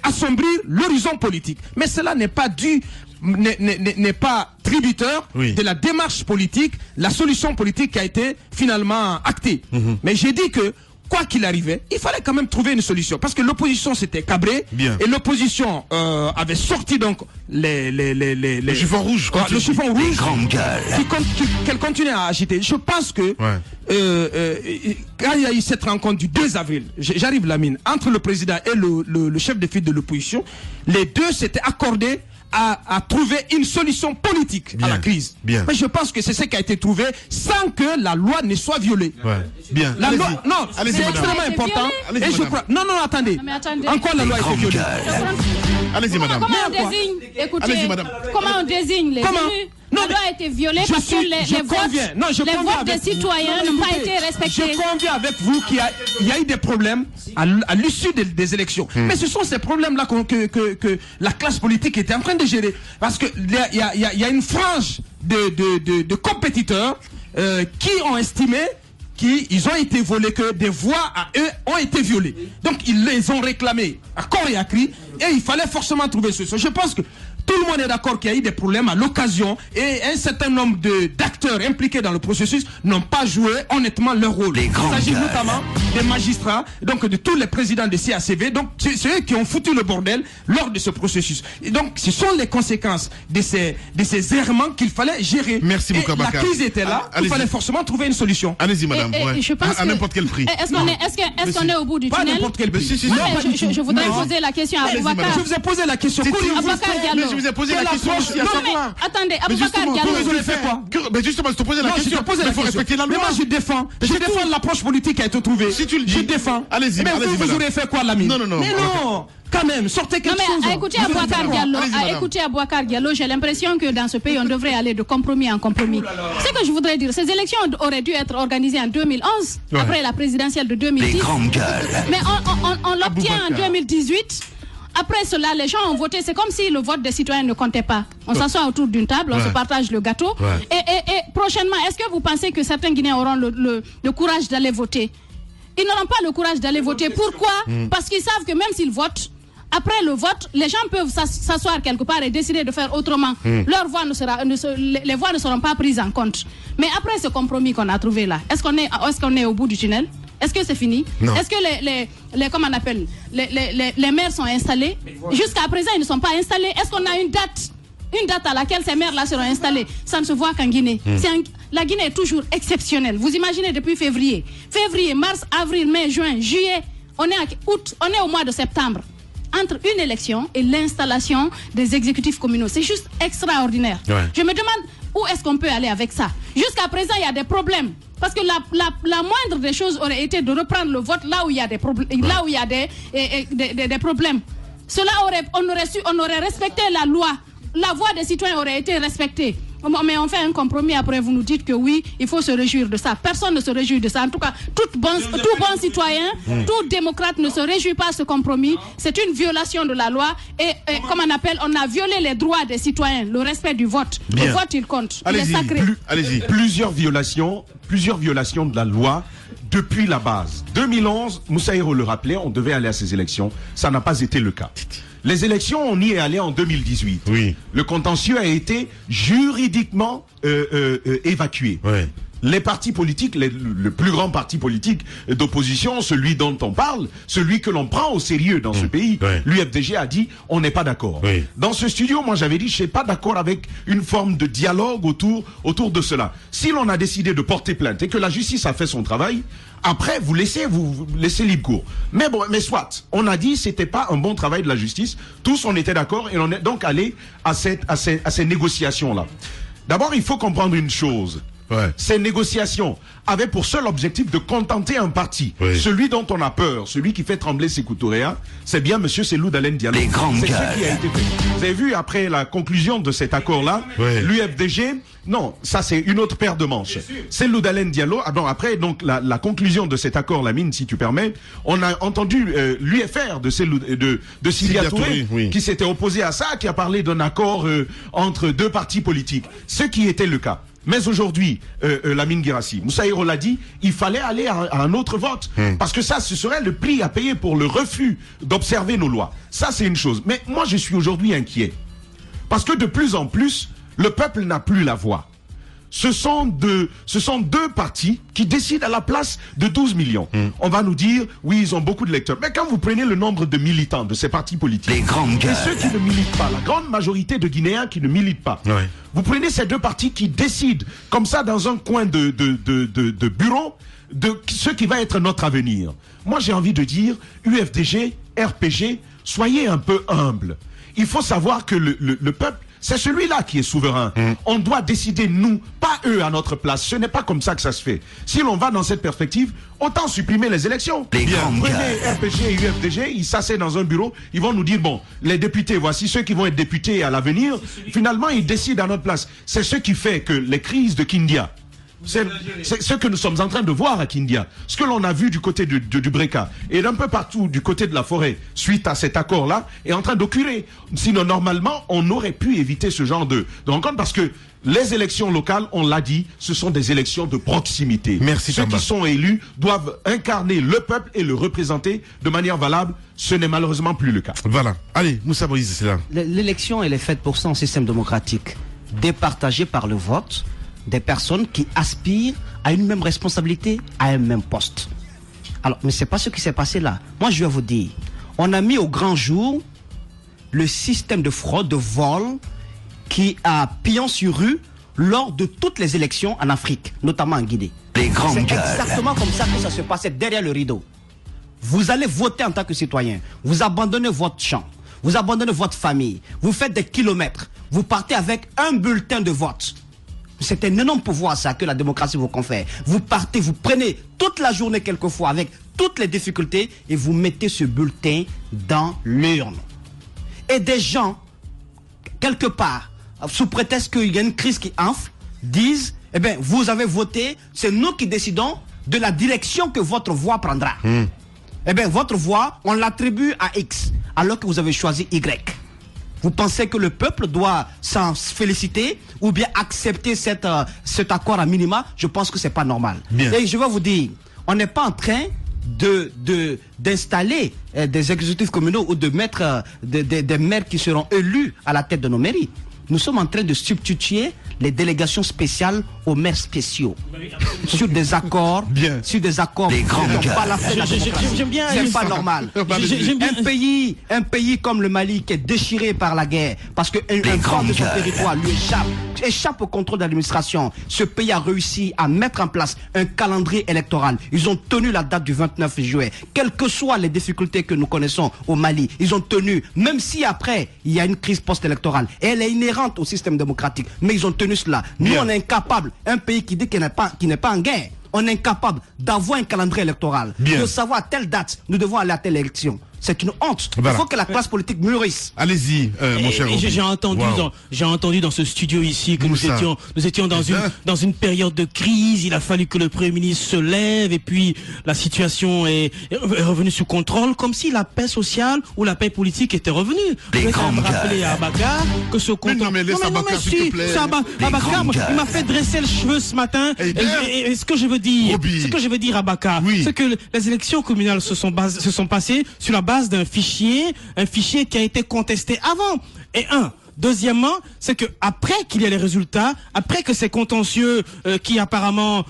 assombrir l'horizon politique. Mais cela n'est pas dû... n'est pas tributaire de la démarche politique, la solution politique qui a été finalement actée. Mais j'ai dit que, quoi qu'il arrivait, il fallait quand même trouver une solution. Parce que l'opposition s'était cabrée. Et l'opposition avait sorti donc le chiffon rouge. Le chiffon rouge qu'elle continuait à agiter. Je pense que quand il y a eu cette rencontre du 2 avril, j'arrive Lamine, entre le président et le chef de file de l'opposition, les deux s'étaient accordés à trouver une solution politique à la crise. Mais je pense que c'est ce qui a été trouvé sans que la loi ne soit violée. La loi, non, c'est extrêmement important. Et je crois. Non, attendez. Encore la loi a été violée. Allez-y, madame. Comment on désigne les élus? La loi a été violée parce que les votes des citoyens n'ont pas été respectés. Je conviens avec vous qu'il y a eu des problèmes à l'issue des élections. Mais ce sont ces problèmes-là que la classe politique était en train de gérer. Parce qu'il y a une frange de compétiteurs qui ont estimé qu'ils ont été volés, que des voix à eux ont été violées. Donc ils les ont réclamés à corps et à cri et il fallait forcément trouver ce. Je pense que tout le monde est d'accord qu'il y a eu des problèmes à l'occasion et un certain nombre d'acteurs impliqués dans le processus n'ont pas joué honnêtement leur rôle. Il s'agit notamment des magistrats, donc de tous les présidents de CACV, donc c'est eux qui ont foutu le bordel lors de ce processus. Et donc ce sont les conséquences de ces errements qu'il fallait gérer. Merci beaucoup, La crise était là, il fallait forcément trouver une solution. Allez-y, madame. Je pense à n'importe quel prix. Est-ce qu'on est au bout du tunnel? Pas n'importe quel prix. Je voudrais poser la question à Aboubacar. Je vous ai posé la question. Je vous ai posé la question aussi à savoir. Attendez, Aboubacar Diallo. Vous avez fait quoi? Mais justement, je te posais la question. Il faut respecter la loi. Mais moi, je défends l'approche politique qui a été trouvée. Si tu le dis. Je défends. Allez-y, mais vous aurez fait quoi, Lamine? Non. Mais non. Quand même, sortez quelque chose. Écoutez Aboubacar Diallo, j'ai l'impression que dans ce pays, on devrait aller de compromis en compromis. Ce que je voudrais dire, ces élections auraient dû être organisées en 2011, après la présidentielle de 2010. Mais on l'obtient en 2018. Après cela, les gens ont voté. C'est comme si le vote des citoyens ne comptait pas. On s'assoit autour d'une table, on se partage le gâteau. Et prochainement, est-ce que vous pensez que certains Guinéens auront le courage d'aller voter? Ils n'auront pas le courage d'aller voter. Pourquoi? Parce qu'ils savent que même s'ils votent, après le vote, les gens peuvent s'asseoir quelque part et décider de faire autrement. Leurs voix les voix ne seront pas prises en compte. Mais après ce compromis qu'on a trouvé là, est-ce qu'on est au bout du tunnel? Est-ce que c'est fini? Est-ce que comment on appelle, les maires sont installés? Jusqu'à présent, ils ne sont pas installés. Est-ce qu'on a une date à laquelle ces maires-là seront installés? Ça ne se voit qu'en Guinée. La Guinée est toujours exceptionnelle. Vous imaginez depuis février, mars, avril, mai, juin, juillet, on est au mois de septembre. Entre une élection et l'installation des exécutifs communaux, c'est juste extraordinaire. Je me demande où est-ce qu'on peut aller avec ça. Jusqu'à présent, il y a des problèmes. Parce que la moindre des choses aurait été de reprendre le vote là où il y a des problèmes. Là où il y a des problèmes. On aurait respecté la loi. La voix des citoyens aurait été respectée. Mais on fait un compromis, après vous nous dites que oui, il faut se réjouir de ça. Personne ne se réjouit de ça. En tout cas, tout bon citoyen, tout démocrate ne se réjouit pas de ce compromis. C'est une violation de la loi et comme on appelle, on a violé les droits des citoyens, le respect du vote. Bien. Le vote, il compte. Il est sacré. Allez-y. Plusieurs violations de la loi depuis la base. 2011, Moussa Hiro le rappelait, on devait aller à ces élections. Ça n'a pas été le cas. Les élections, on y est allé en 2018. Oui. Le contentieux a été juridiquement évacué. Oui. Les partis politiques, le plus grand parti politique d'opposition, celui dont on parle, celui que l'on prend au sérieux dans ce pays, l'UFDG a dit on n'est pas d'accord. Oui. Dans ce studio, moi j'avais dit je suis pas d'accord avec une forme de dialogue autour de cela. Si l'on a décidé de porter plainte et que la justice a fait son travail, après vous laissez libre cours. Mais bon, mais soit, on a dit c'était pas un bon travail de la justice. Tous on était d'accord et on est donc allé à ces négociations là. D'abord, il faut comprendre une chose. Ouais. Ces négociations avaient pour seul objectif de contenter un parti. Oui. Celui dont on a peur, celui qui fait trembler Sékou Touré, c'est bien monsieur Cellou Dalein Diallo. C'est ce qui a été fait. Vous avez vu, après la conclusion de cet accord-là, l'UFDG, non, ça c'est une autre paire de manches. Cellou Dalein Diallo, après donc la conclusion de cet accord, Lamine, si tu permets, on a entendu l'UFR de Sidya Touré, qui s'était opposé à ça, qui a parlé d'un accord entre deux partis politiques. Ce qui était le cas. Mais aujourd'hui, Lamine Guirassy, Moussa Hiro l'a dit, il fallait aller à un autre vote. Parce que ça, ce serait le prix à payer pour le refus d'observer nos lois. Ça, c'est une chose. Mais moi, je suis aujourd'hui inquiet. Parce que de plus en plus, le peuple n'a plus la voix. Ce sont deux partis qui décident à la place de 12 millions. On va nous dire, oui, ils ont beaucoup de lecteurs. Mais quand vous prenez le nombre de militants de ces partis politiques, et ceux qui ne militent pas, la grande majorité de Guinéens qui ne militent pas, vous prenez ces deux partis qui décident, comme ça, dans un coin de bureau, de ce qui va être notre avenir. Moi, j'ai envie de dire, UFDG, RPG, soyez un peu humbles. Il faut savoir que le peuple, c'est celui-là qui est souverain. On doit décider, nous, pas eux à notre place. Ce n'est pas comme ça que ça se fait. Si l'on va dans cette perspective, autant supprimer les élections. Prenez RPG et UFDG, ils s'asseyent dans un bureau, ils vont nous dire, bon, les députés, voici ceux qui vont être députés à l'avenir. Finalement, ils décident à notre place. C'est ce qui fait que les crises de Kindia, c'est ce que nous sommes en train de voir à Kindia. Ce que l'on a vu du côté du Breka et d'un peu partout du côté de la forêt suite à cet accord-là est en train d'occuler. Sinon, normalement, on aurait pu éviter ce genre de rencontre parce que les élections locales, on l'a dit, ce sont des élections de proximité. Merci. Ceux qui sont élus doivent incarner le peuple et le représenter de manière valable. Ce n'est malheureusement plus le cas. Voilà. Allez, Moussa Moïse, c'est là. L'élection, elle est faite pour ça en système démocratique. Départagée par le vote des personnes qui aspirent à une même responsabilité, à un même poste. Alors, mais c'est pas ce qui s'est passé là. Moi, je vais vous dire, on a mis au grand jour le système de fraude, de vol, qui a pillon sur rue lors de toutes les élections en Afrique, notamment en Guinée. C'est exactement comme ça que ça se passait derrière le rideau. Vous allez voter en tant que citoyen, vous abandonnez votre champ, vous abandonnez votre famille, vous faites des kilomètres, vous partez avec un bulletin de vote. C'est un énorme pouvoir ça que la démocratie vous confère. Vous partez, vous prenez toute la journée quelquefois avec toutes les difficultés et vous mettez ce bulletin dans l'urne. Et des gens, quelque part, sous prétexte qu'il y a une crise qui enfle, disent, eh bien, vous avez voté, c'est nous qui décidons de la direction que votre voix prendra. Eh bien, votre voix, on l'attribue à X, alors que vous avez choisi Y. Vous pensez que le peuple doit s'en féliciter ou bien accepter cet accord à minima? Je pense que c'est pas normal. Bien. Et je vais vous dire, on n'est pas en train d'installer des exécutifs communaux ou de mettre des maires qui seront élus à la tête de nos mairies. Nous sommes en train de substituer les délégations spéciales aux maires spéciaux sur des accords, sur des accords. C'est pas normal. Un pays comme le Mali qui est déchiré par la guerre parce qu'un part de son territoire lui échappe au contrôle de l'administration. Ce pays a réussi à mettre en place un calendrier électoral. Ils ont tenu la date du 29 juillet. Quelles que soient les difficultés que nous connaissons au Mali, ils ont tenu, même si après il y a une crise post-électorale. Et elle est inhérente au système démocratique. Mais ils ont tenu cela. Nous, on est incapable, un pays qui dit qu'il n'est pas en guerre, on est incapable d'avoir un calendrier électoral, de savoir à telle date, nous devons aller à telle élection. C'est une honte. Voilà. Il faut que la classe politique mûrisse. Allez-y, mon cher. J'ai entendu dans ce studio ici que nous étions dans une période de crise. Il a fallu que le Premier ministre se lève et puis la situation est revenue sous contrôle, comme si la paix sociale ou la paix politique était revenue. Je vais me rappeler à Abakar que ce compte. Abakar, il m'a fait dresser le cheveu ce matin. Et ce que je veux dire, Abakar, c'est que les élections communales se sont passées sur la base d'un fichier qui a été contesté avant. Deuxièmement, c'est que après qu'il y ait les résultats, après que ces contentieux qui apparemment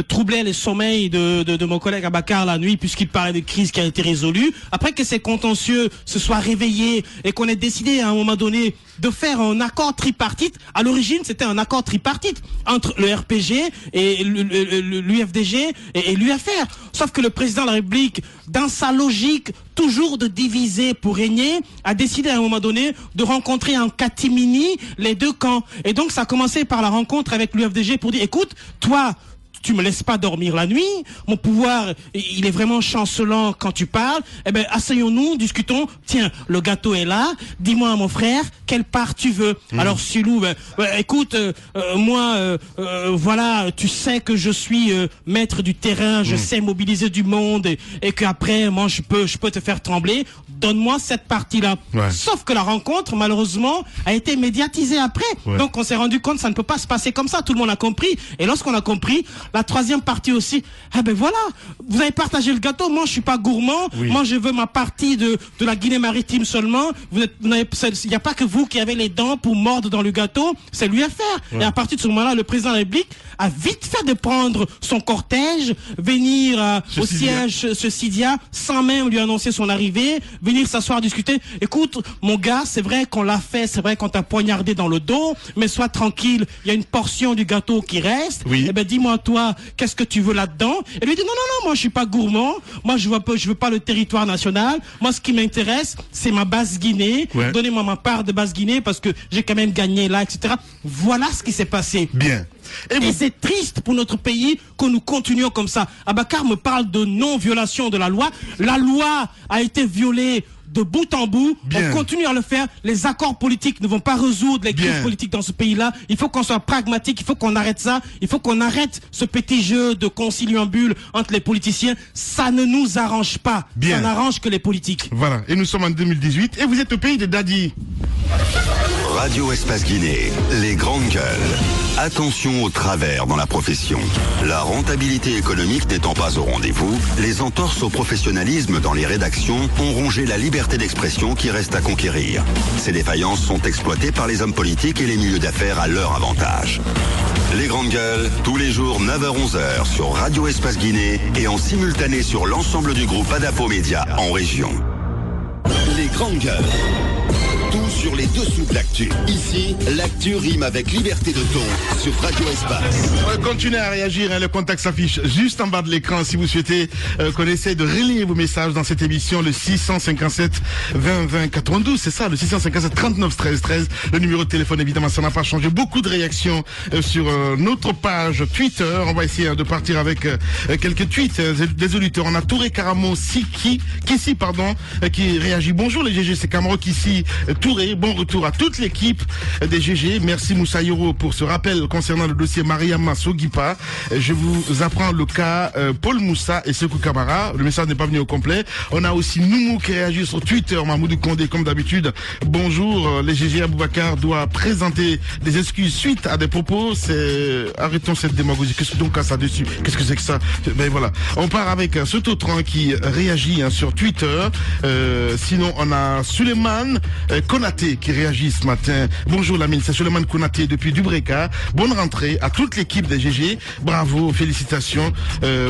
troublaient les sommeils de mon collègue Abakar la nuit, puisqu'il parlait de crise qui a été résolue, après que ces contentieux se soient réveillés et qu'on ait décidé à un moment donné de faire un accord tripartite. À l'origine, c'était un accord tripartite entre le RPG et l'UFDG et l'UFR. Sauf que le président de la République, dans sa logique toujours de diviser pour régner, a décidé à un moment donné de rencontrer en catimini les deux camps. Et donc ça a commencé par la rencontre avec l'UFDG pour dire, écoute, toi, tu me laisses pas dormir la nuit, mon pouvoir, il est vraiment chancelant quand tu parles, eh ben, asseyons-nous, discutons, tiens, le gâteau est là, dis-moi, mon frère, quelle part tu veux? Alors, Silou, écoute, voilà, tu sais que je suis maître du terrain, je sais mobiliser du monde, et qu'après, moi, je peux te faire trembler, donne-moi cette partie-là. Ouais. Sauf que la rencontre, malheureusement, a été médiatisée après. Ouais. Donc, on s'est rendu compte que ça ne peut pas se passer comme ça, tout le monde a compris, et lorsqu'on a compris, la troisième partie aussi, eh ben voilà, vous avez partagé le gâteau, moi je suis pas gourmand, moi je veux ma partie de la Guinée-Maritime seulement, il n'y a pas que vous qui avez les dents pour mordre dans le gâteau, c'est l'UFR. Ouais. Et à partir de ce moment-là, le président de la République a vite fait de prendre son cortège, venir au siège ce Sidia, sans même lui annoncer son arrivée, venir s'asseoir, discuter. Écoute, mon gars, c'est vrai qu'on l'a fait, c'est vrai qu'on t'a poignardé dans le dos, mais sois tranquille, il y a une portion du gâteau qui reste, eh ben dis-moi toi, qu'est-ce que tu veux là-dedans? Et lui dit non, moi je suis pas gourmand, moi je veux pas le territoire national, moi ce qui m'intéresse c'est ma base Guinée, donnez-moi ma part de base Guinée parce que j'ai quand même gagné là, etc. Voilà ce qui s'est passé. Bien. Et c'est triste pour notre pays que nous continuions comme ça. Abakar me parle de non-violation de la loi. La loi a été violée de bout en bout. Bien. On continue à le faire. Les accords politiques ne vont pas résoudre les crises politiques dans ce pays-là. Il faut qu'on soit pragmatique. Il faut qu'on arrête ça. Il faut qu'on arrête ce petit jeu de conciliabule entre les politiciens. Ça ne nous arrange pas. Bien. Ça n'arrange que les politiques. Voilà. Et nous sommes en 2018. Et vous êtes au pays de Dadi. Radio Espace Guinée, les grandes gueules. Attention aux travers dans la profession. La rentabilité économique n'étant pas au rendez-vous, les entorses au professionnalisme dans les rédactions ont rongé la liberté d'expression qui reste à conquérir. Ces défaillances sont exploitées par les hommes politiques et les milieux d'affaires à leur avantage. Les grandes gueules, tous les jours 9h-11h sur Radio Espace Guinée et en simultané sur l'ensemble du groupe Adapo Média en région. Les grandes gueules. Tout sur les dessous de l'actu. Ici, l'actu rime avec liberté de ton sur Radio Espace. Continuez à réagir, le contact s'affiche juste en bas de l'écran si vous souhaitez qu'on essaie de relayer vos messages dans cette émission, le 657 20 20 92, c'est ça, le 657 39 13 13. Le numéro de téléphone, évidemment, ça n'a pas changé. Beaucoup de réactions sur notre page Twitter. On va essayer de partir avec quelques tweets des auditeurs. On a Touré Karamo Kissi, qui réagit. Bonjour les GG, c'est Camaro Kissi. Touré, bon retour à toute l'équipe des GG. Merci Moussa Yoro pour ce rappel concernant le dossier Mariama Sogipa. Je vous apprends le cas Paul Moussa et Sekou Kamara. Le message n'est pas venu au complet. On a aussi Noumou qui réagit sur Twitter. Mahmoudou Kondé, comme d'habitude. Bonjour, les GG. Aboubacar doit présenter des excuses suite à des propos. Arrêtons cette démagogie. Qu'est-ce que donc à ça dessus? Qu'est-ce que c'est que ça? Ben voilà. On part avec ce Tautran qui réagit sur Twitter. Sinon, on a Suleiman Konaté qui réagit ce matin. Bonjour Lamine, c'est Suleiman Konaté depuis Dubreka. Bonne rentrée à toute l'équipe des GG. Bravo, félicitations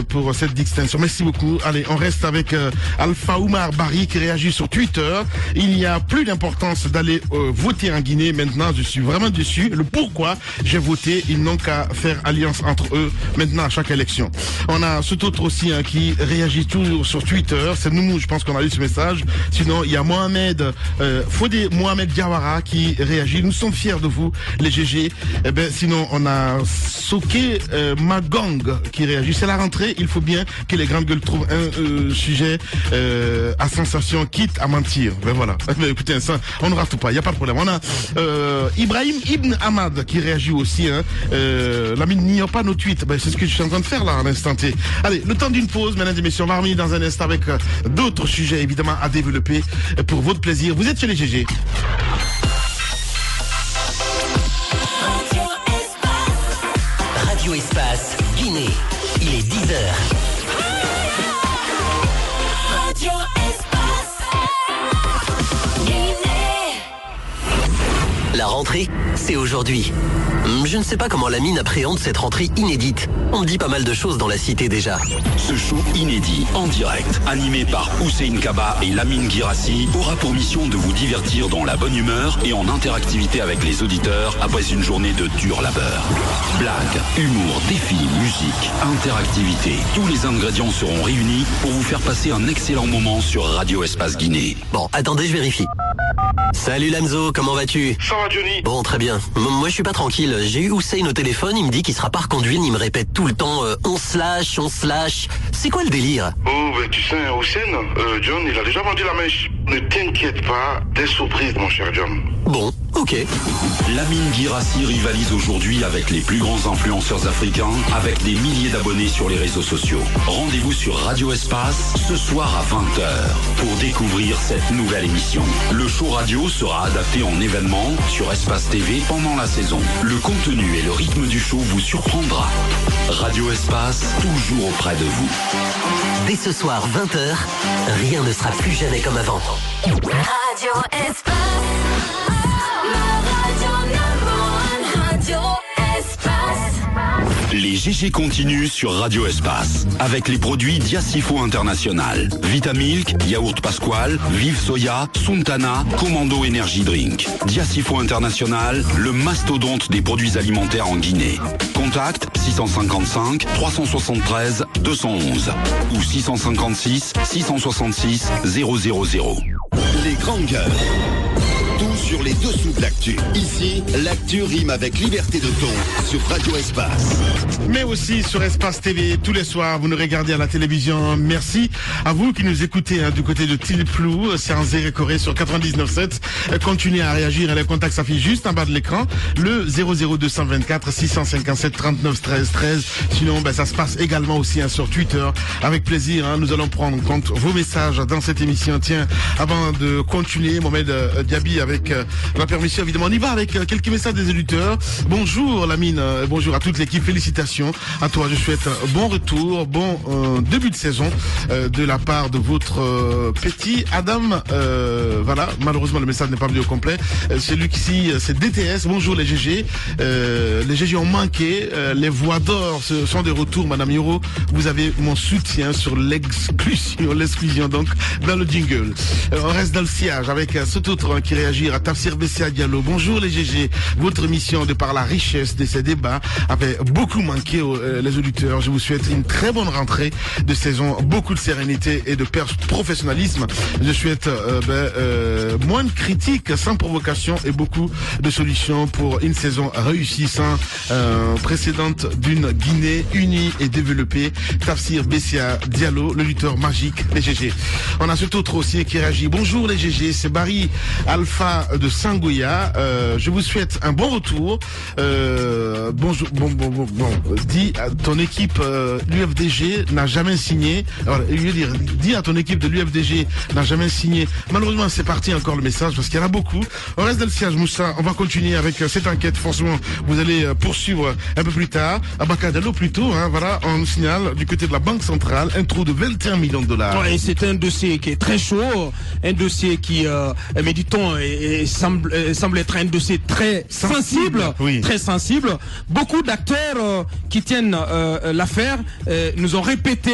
pour cette distinction. Merci beaucoup. Allez, on reste avec Alpha Oumar Barry qui réagit sur Twitter. Il n'y a plus d'importance d'aller voter en Guinée. Maintenant, je suis vraiment déçu. Le pourquoi j'ai voté, ils n'ont qu'à faire alliance entre eux maintenant à chaque élection. On a cet autre aussi qui réagit toujours sur Twitter. C'est Noumou, je pense qu'on a lu ce message. Sinon, il y a Mohamed Fodé Mohamed Diabo Diawara qui réagit. Nous sommes fiers de vous, les GG. Eh ben, sinon, on a Soké Magang qui réagit. C'est la rentrée. Il faut bien que les grandes gueules trouvent un sujet à sensation, quitte à mentir. Ben voilà. Ben, écoutez, ça, on ne rate pas. Il n'y a pas de problème. On a Ibrahim Ibn Ahmad qui réagit aussi. Lamine n'ignore pas nos tweets. Ben, c'est ce que je suis en train de faire là, à l'instant T. Allez, le temps d'une pause, mesdames et messieurs. On va revenir dans un instant avec d'autres sujets, évidemment, à développer pour votre plaisir. Vous êtes chez les GG. Radio Espace, Guinée. Il est 10h. Radio Espace, Guinée. La rentrée, c'est aujourd'hui. Je ne sais pas comment Lamine appréhende cette rentrée inédite. On me dit pas mal de choses dans la cité déjà. Ce show inédit, en direct, animé par Hussein Kaba et Lamine Girassi, aura pour mission de vous divertir dans la bonne humeur et en interactivité avec les auditeurs après une journée de dur labeur. Blagues, humour, défis, musique, interactivité, tous les ingrédients seront réunis pour vous faire passer un excellent moment sur Radio Espace Guinée. Bon, attendez, je vérifie. Salut Lamzo, comment vas-tu? Ça va Johnny? Bon, très bien. Moi je suis pas tranquille. J'ai eu Hussein au téléphone, il me dit qu'il sera pas reconduit, il me répète tout le temps on slash. C'est quoi le délire? Oh, ben tu sais, Hussein, John, il a déjà vendu la mèche. Ne t'inquiète pas, des surprises, mon cher John. Bon, ok. Lamine Girassi rivalise aujourd'hui avec les plus grands influenceurs africains, avec des milliers d'abonnés sur les réseaux sociaux. Rendez-vous sur Radio Espace ce soir à 20h pour découvrir cette nouvelle émission. Le show radio sera adapté en événement sur Espace TV pendant la saison. Le contenu et le rythme du show vous surprendra. Radio Espace, toujours auprès de vous. Dès ce soir, 20h, rien ne sera plus jamais comme avant. Radio Espace, la radio number 1, Radio Espace. Les GG continuent sur Radio Espace avec les produits Diacifo International, Vitamilk, Yaourt Pasquale, Vive Soya, Suntana, Commando Energy Drink. Diacifo International, le mastodonte des produits alimentaires en Guinée. Contact 655 373 211 ou 656 666 000. Les grandes gueules. Tout sur les dessous de l'actu. Ici, l'actu rime avec liberté de ton sur Radio Espace. Mais aussi sur Espace TV, tous les soirs, vous nous regardez à la télévision. Merci à vous qui nous écoutez du côté de Tiliplou, séance Zérécoré sur 99.7. Continuez à réagir, les contacts s'affichent juste en bas de l'écran. Le 00224 657 39 13 13. Sinon, ça se passe également aussi sur Twitter. Avec plaisir, nous allons prendre en compte vos messages dans cette émission. Tiens, avant de continuer, Mohamed Diaby avec la permission, évidemment, on y va avec quelques messages des éditeurs. Bonjour Lamine, bonjour à toute l'équipe, félicitations à toi, je souhaite bon retour, bon début de saison de la part de votre petit Adam. Voilà, malheureusement le message n'est pas venu au complet. C'est Luxi, c'est DTS, bonjour les GG. Les GG ont manqué, les voix d'or sont de retour, Madame Yoro, vous avez mon soutien sur l'exclusion donc dans le jingle. On reste dans le sillage avec ce autre qui réagit à Tafsir Bessia Diallo. Bonjour les GG, votre émission de par la richesse de ces débats avait beaucoup manqué les auditeurs. Je vous souhaite une très bonne rentrée de saison, beaucoup de sérénité et de professionnalisme. Je souhaite moins de critiques sans provocation et beaucoup de solutions pour une saison réussissante précédente d'une Guinée unie et développée. Tafsir Bessia Diallo, le lutteur magique des GG. On a cet autre aussi qui réagit. Bonjour les GG, c'est Barry Alpha de Sangoya. Je vous souhaite un bon retour. Bonjour. Dis à ton équipe, l'UFDG n'a jamais signé. Alors, je veux dire, dis à ton équipe de l'UFDG n'a jamais signé. Malheureusement, c'est parti encore le message parce qu'il y en a beaucoup. On reste dans le siège, Moussa. On va continuer avec cette enquête. Forcément, vous allez poursuivre un peu plus tard. À Bacadalo, plutôt. Voilà, on signale du côté de la Banque centrale un trou de 21 millions de dollars. Ouais, c'est un dossier qui est très chaud, un dossier qui, mais dit-on, semble être un dossier très sensible, oui. Très sensible. Beaucoup d'acteurs qui tiennent l'affaire nous ont répété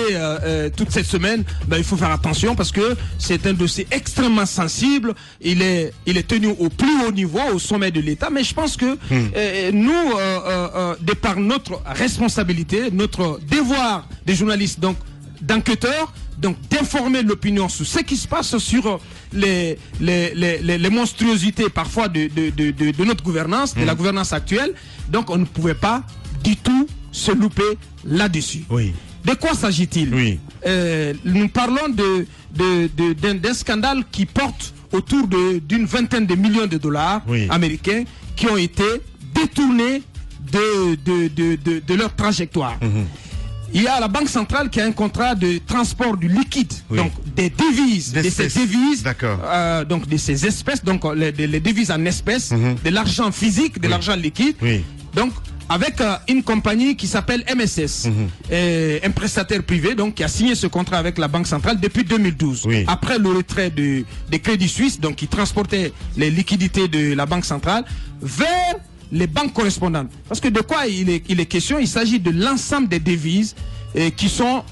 toute cette semaine, il faut faire attention parce que c'est un dossier extrêmement sensible. Il est tenu au plus haut niveau, au sommet de l'État. Mais je pense que nous, de par notre responsabilité, notre devoir des journalistes, donc d'enquêteurs, donc d'informer l'opinion sur ce qui se passe, sur les monstruosités parfois de notre gouvernance, de la gouvernance actuelle. Donc on ne pouvait pas du tout se louper là-dessus. Oui. De quoi s'agit-il? Oui. Nous parlons d'un scandale qui porte autour d'une vingtaine de millions de dollars américains qui ont été détournés de leur trajectoire. Il y a la Banque centrale qui a un contrat de transport du liquide, donc des devises, de ces devises, donc de ces espèces, donc les devises en espèces, de l'argent physique, de l'argent liquide. Donc avec une compagnie qui s'appelle MSS, un prestataire privé donc qui a signé ce contrat avec la Banque centrale depuis 2012. Après le retrait des Crédits Suisses, donc qui transportait les liquidités de la Banque centrale vers les banques correspondantes. Parce que de quoi il est question? Il s'agit de l'ensemble des devises qui sont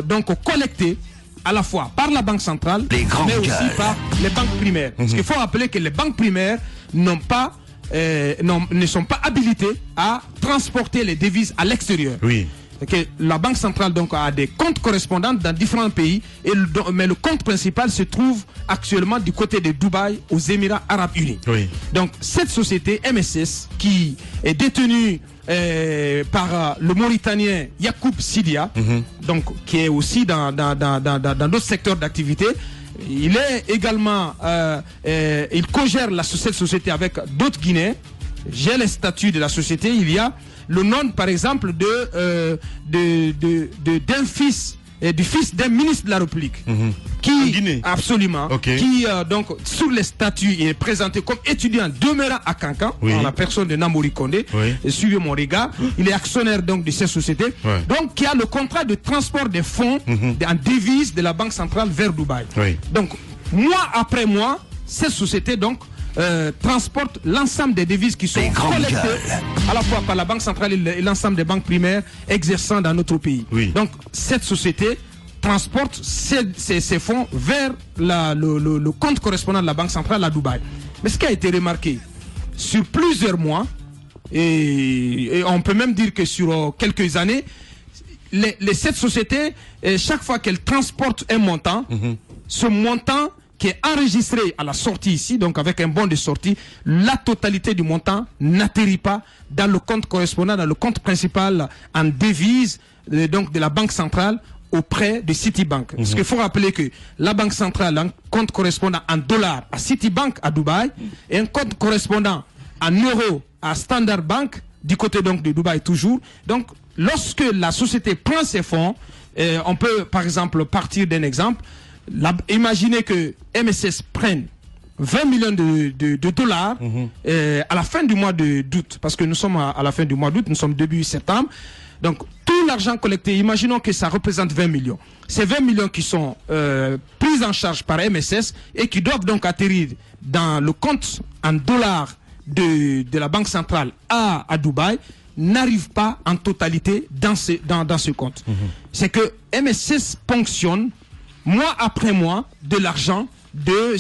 donc collectées à la fois par la Banque centrale, mais aussi par les banques primaires. Parce qu'il faut rappeler que les banques primaires ne sont pas habilitées à transporter les devises à l'extérieur. Que la Banque centrale donc a des comptes correspondants dans différents pays, mais le compte principal se trouve actuellement du côté de Dubaï, aux Émirats Arabes Unis. Donc cette société MSS, qui est détenue par le Mauritanien Yacoub Sidia, donc qui est aussi dans d'autres secteurs d'activité. Il est également, il co-gère cette société avec d'autres Guinéens. J'ai les statuts de la société. Il y a le nom, par exemple, d'un fils, du fils d'un ministre de la République, qui absolument, qui donc sur les statuts est présenté comme étudiant demeurant à Cancan, en la personne de Namori Kondé. Suivez mon regard, il est actionnaire donc de cette société, donc qui a le contrat de transport des fonds en devises de la Banque centrale vers Dubaï. Donc mois après mois, cette société donc transporte l'ensemble des devises qui sont collectées à la fois par la Banque centrale et l'ensemble des banques primaires exerçant dans notre pays. Donc cette société transporte ces fonds vers le compte correspondant de la Banque centrale à Dubaï. Mais ce qui a été remarqué sur plusieurs mois, et on peut même dire que sur quelques années, cette société, chaque fois qu'elle transporte un montant, ce montant qui est enregistré à la sortie ici, donc avec un bon de sortie, la totalité du montant n'atterrit pas dans le compte correspondant, dans le compte principal en devise donc de la Banque centrale auprès de Citibank. Parce qu'il faut rappeler que la Banque centrale a un compte correspondant en dollars à Citibank à Dubaï et un compte correspondant en euros à Standard Bank du côté donc de Dubaï toujours. Donc lorsque la société prend ses fonds, on peut par exemple partir d'un exemple. Imaginez que MSS prenne 20 millions de dollars à la fin du mois d'août, parce que nous sommes à la fin du mois d'août, nous sommes début septembre. Donc tout l'argent collecté, imaginons que ça représente 20 millions. Ces 20 millions qui sont pris en charge par MSS et qui doivent donc atterrir dans le compte en dollars de la Banque centrale à Dubaï, n'arrivent pas en totalité dans ce compte. C'est que MSS ponctionne mois après mois de l'argent des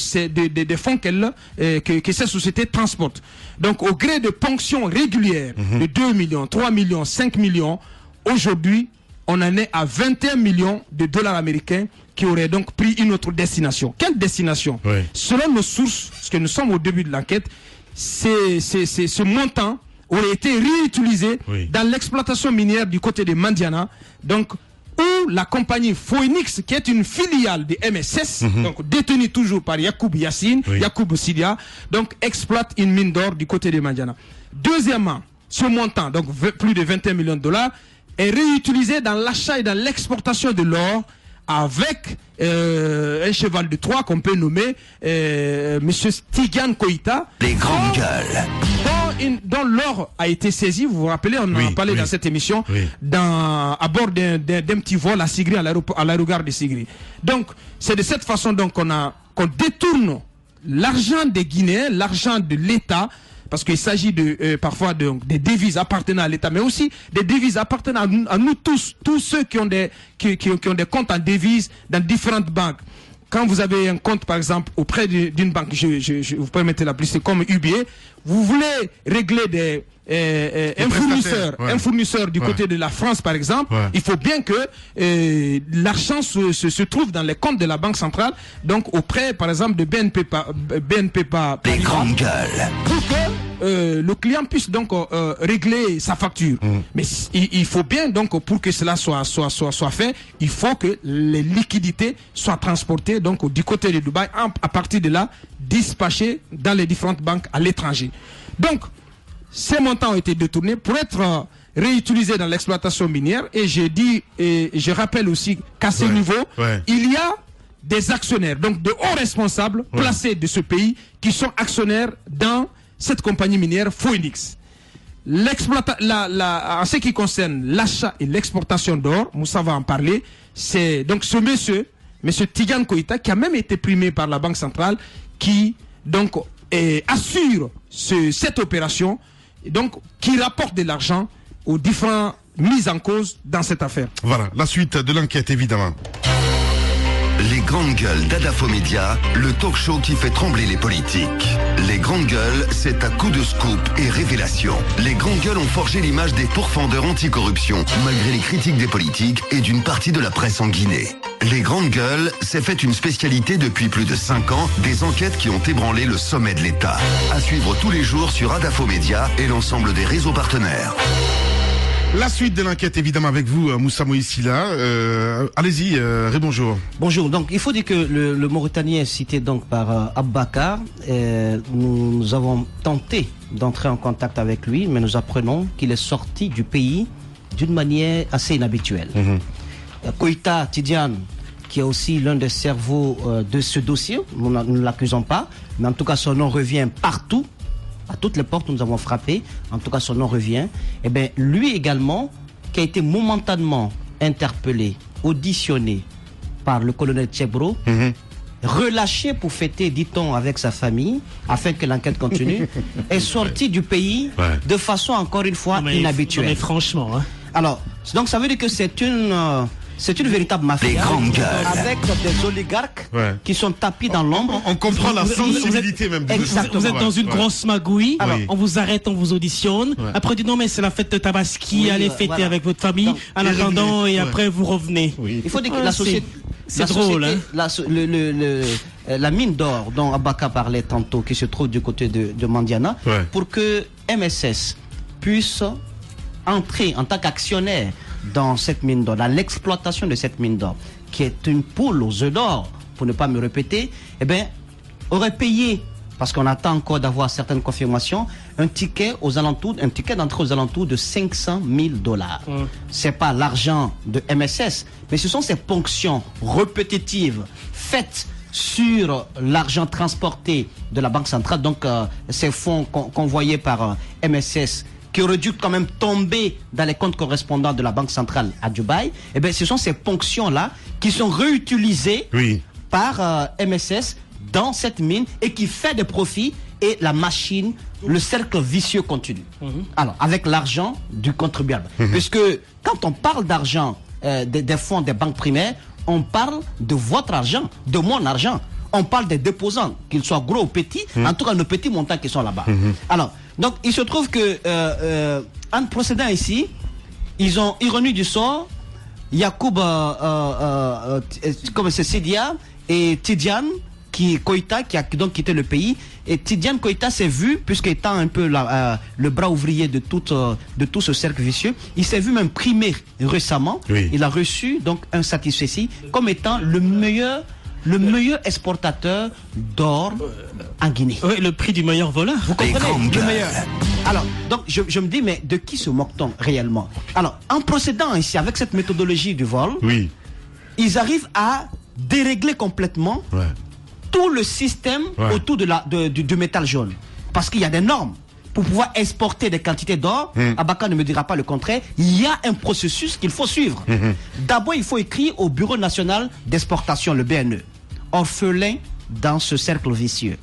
fonds que cette société transporte. Donc au gré de ponctions régulières de 2 millions, 3 millions, 5 millions, aujourd'hui on en est à 21 millions de dollars américains qui auraient donc pris une autre destination. Quelle destination? Selon nos sources, parce que nous sommes au début de l'enquête, ce montant aurait été réutilisé dans l'exploitation minière du côté de Mandiana, donc où la compagnie Phoenix, qui est une filiale de MSS, donc détenue toujours par Yacoub Yassine, Yacoub Sidia, donc exploite une mine d'or du côté de Mandiana. Deuxièmement, ce montant, donc plus de 21 millions de dollars, est réutilisé dans l'achat et dans l'exportation de l'or avec un cheval de Troie qu'on peut nommer Monsieur Stigan Koïta. Les grandes gueules. Dont l'or a été saisi, vous vous rappelez, on en a parlé dans cette émission, à bord d'un petit vol à Sigri, à l'aérogare de Sigri. Donc, c'est de cette façon donc qu'on détourne l'argent des Guinéens, l'argent de l'État, parce qu'il s'agit parfois des devises appartenant à l'État, mais aussi des devises appartenant à nous tous ceux qui ont des comptes en devises dans différentes banques. quand vous avez un compte, par exemple, auprès d'une banque, je vous permettez d'appeler, c'est comme UBA, vous voulez régler un fournisseur du côté de la France, par exemple, il faut bien que l'argent se trouve dans les comptes de la Banque centrale, donc auprès, par exemple, de BNP Paribas. Les grandes gueules. Pour que le client puisse donc régler sa facture. Mais il faut bien donc, pour que cela soit fait, il faut que les liquidités soient transportées donc du côté de Dubaï, à partir de là, dispatchées dans les différentes banques à l'étranger. Donc, ces montants ont été détournés pour être réutilisés dans l'exploitation minière. Et je rappelle aussi qu'à ce niveau, il y a des actionnaires, donc de hauts responsables placés de ce pays qui sont actionnaires dans cette compagnie minière Phoenix. En ce qui concerne l'achat et l'exportation d'or, Moussa va en parler, c'est donc ce monsieur Tidjane Koïta, qui a même été primé par la Banque centrale, qui donc assure cette opération, donc qui rapporte de l'argent aux différentes mises en cause dans cette affaire. Voilà, la suite de l'enquête évidemment. Les grandes gueules d'Adafo Média, le talk show qui fait trembler les politiques. Les grandes gueules, c'est à coup de scoop et révélation. Les grandes gueules ont forgé l'image des pourfendeurs anticorruption, malgré les critiques des politiques et d'une partie de la presse en Guinée. Les grandes gueules, c'est fait une spécialité depuis plus de 5 ans, des enquêtes qui ont ébranlé le sommet de l'État. À suivre tous les jours sur Adafo Média et l'ensemble des réseaux partenaires. La suite de l'enquête, évidemment, avec vous, Moussa Moïsila. Allez-y, bonjour. Bonjour. Donc, il faut dire que le Mauritanien est cité donc par Aboubacar. Nous avons tenté d'entrer en contact avec lui, mais nous apprenons qu'il est sorti du pays d'une manière assez inhabituelle. Koïta Tidjane, qui est aussi l'un des cerveaux de ce dossier, nous ne l'accusons pas, mais en tout cas, son nom revient partout. À toutes les portes, nous avons frappé. En tout cas, son nom revient. Eh bien, lui également, qui a été momentanément interpellé, auditionné par le colonel Tchebro, relâché pour fêter, dit-on, avec sa famille, afin que l'enquête continue, est sorti du pays de façon, encore une fois, inhabituelle. Mais franchement, hein. Alors, donc ça veut dire que c'est une véritable mafia avec des oligarques qui sont tapis dans l'ombre. On comprend la sensibilité même. Exactement. Vous êtes dans une grosse magouille. Alors, on vous arrête, on vous auditionne. Après, dites non, mais c'est la fête de Tabaski, allez fêter avec votre famille. Donc, en attendant, et après, vous revenez. Il faut dire que la société. C'est drôle, hein. La mine d'or dont Abaka parlait tantôt, qui se trouve du côté de Mandiana, pour que MSS puisse entrer en tant qu'actionnaire dans cette mine d'or, dans l'exploitation de cette mine d'or, qui est une poule aux œufs d'or, pour ne pas me répéter, eh bien, aurait payé, parce qu'on attend encore d'avoir certaines confirmations, un ticket d'entrée aux alentours de $500,000. C'est pas l'argent de MSS, mais ce sont ces ponctions répétitives faites sur l'argent transporté de la Banque centrale, donc ces fonds convoyés par MSS, qui aurait dû quand même tomber dans les comptes correspondants de la Banque centrale à Dubaï, eh bien, ce sont ces ponctions-là qui sont réutilisées par MSS dans cette mine et qui fait des profits, et la machine, le cercle vicieux continue. Alors, avec l'argent du contribuable. Puisque quand on parle d'argent des fonds des banques primaires, on parle de votre argent, de mon argent. On parle des déposants, qu'ils soient gros ou petits, en tout cas nos petits montants qui sont là-bas. Alors, donc il se trouve que en procédant ici, ils ont ironie du sort, Yacoub comme c'est Sidia et Tidjane Koïta qui a donc quitté le pays, et Tidjane Koïta s'est vu, puisqu'étant un peu le bras ouvrier de tout ce cercle vicieux, il s'est vu même primé récemment. Il a reçu donc un satisfecit comme étant le meilleur exportateur d'or en Guinée. Oui, le prix du meilleur voleur. Vous comprenez? Le meilleur. Alors, donc, je me dis, mais de qui se moque-t-on réellement? Alors, en procédant ici avec cette méthodologie du vol, ils arrivent à dérégler complètement tout le système autour du métal jaune. Parce qu'il y a des normes. Pour pouvoir exporter des quantités d'or, Abaka ne me dira pas le contraire, il y a un processus qu'il faut suivre. D'abord, il faut écrire au Bureau national d'exportation, le BNE, orphelin dans ce cercle vicieux.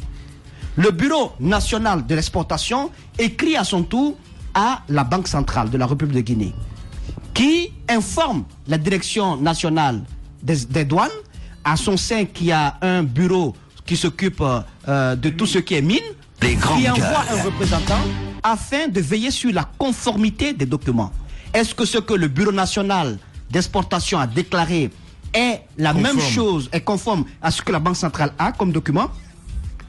Le Bureau national de l'exportation écrit à son tour à la Banque centrale de la République de Guinée, qui informe la Direction nationale des douanes à son sein qui a un bureau qui s'occupe de tout ce qui est mine, qui envoie un représentant afin de veiller sur la conformité des documents. Est-ce que ce que le Bureau national d'exportation a déclaré est la même chose, est conforme à ce que la Banque centrale a comme document,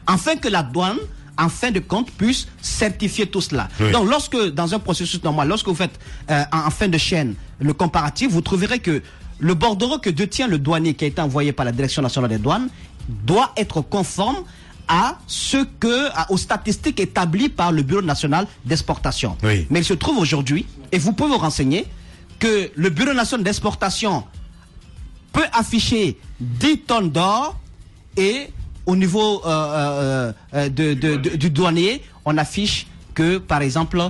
afin que la douane, en fin de compte, puisse certifier tout cela. Oui. Donc, lorsque, dans un processus normal, lorsque vous faites en fin de chaîne le comparatif, vous trouverez que le bordereau que détient le douanier qui a été envoyé par la Direction nationale des douanes doit être conforme à aux statistiques établies par le Bureau national d'exportation. Oui. Mais il se trouve aujourd'hui, et vous pouvez vous renseigner, que le Bureau national d'exportation peut afficher 10 tonnes d'or et au niveau du douanier, on affiche que, par exemple,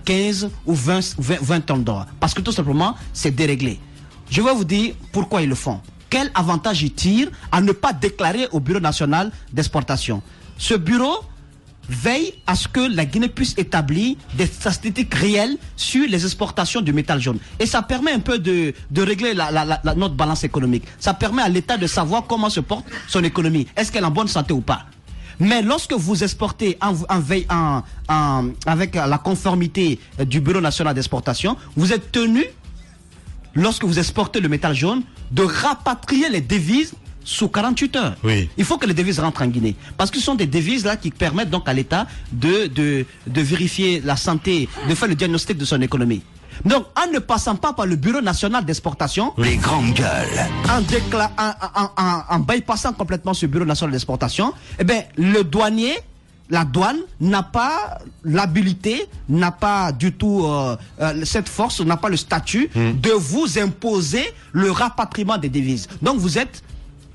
15 ou 20 tonnes d'or. Parce que tout simplement, c'est déréglé. Je vais vous dire pourquoi ils le font. Quel avantage ils tirent à ne pas déclarer au Bureau national d'exportation. Ce bureau veille à ce que la Guinée puisse établir des statistiques réelles sur les exportations du métal jaune. Et ça permet un peu de régler notre balance économique. Ça permet à l'État de savoir comment se porte son économie. Est-ce qu'elle est en bonne santé ou pas? Mais lorsque vous exportez avec la conformité du Bureau national d'exportation, vous êtes tenu, lorsque vous exportez le métal jaune, de rapatrier les devises sous 48 heures. Oui. Il faut que les devises rentrent en Guinée. Parce que ce sont des devises là qui permettent donc à l'État de vérifier la santé, de faire le diagnostic de son économie. Donc, en ne passant pas par le Bureau national d'exportation, les grandes gueules, en bypassant complètement ce Bureau national d'exportation, eh bien, le douanier, la douane n'a pas l'habilité, n'a pas du tout cette force, n'a pas le statut de vous imposer le rapatriement des devises. Donc, vous êtes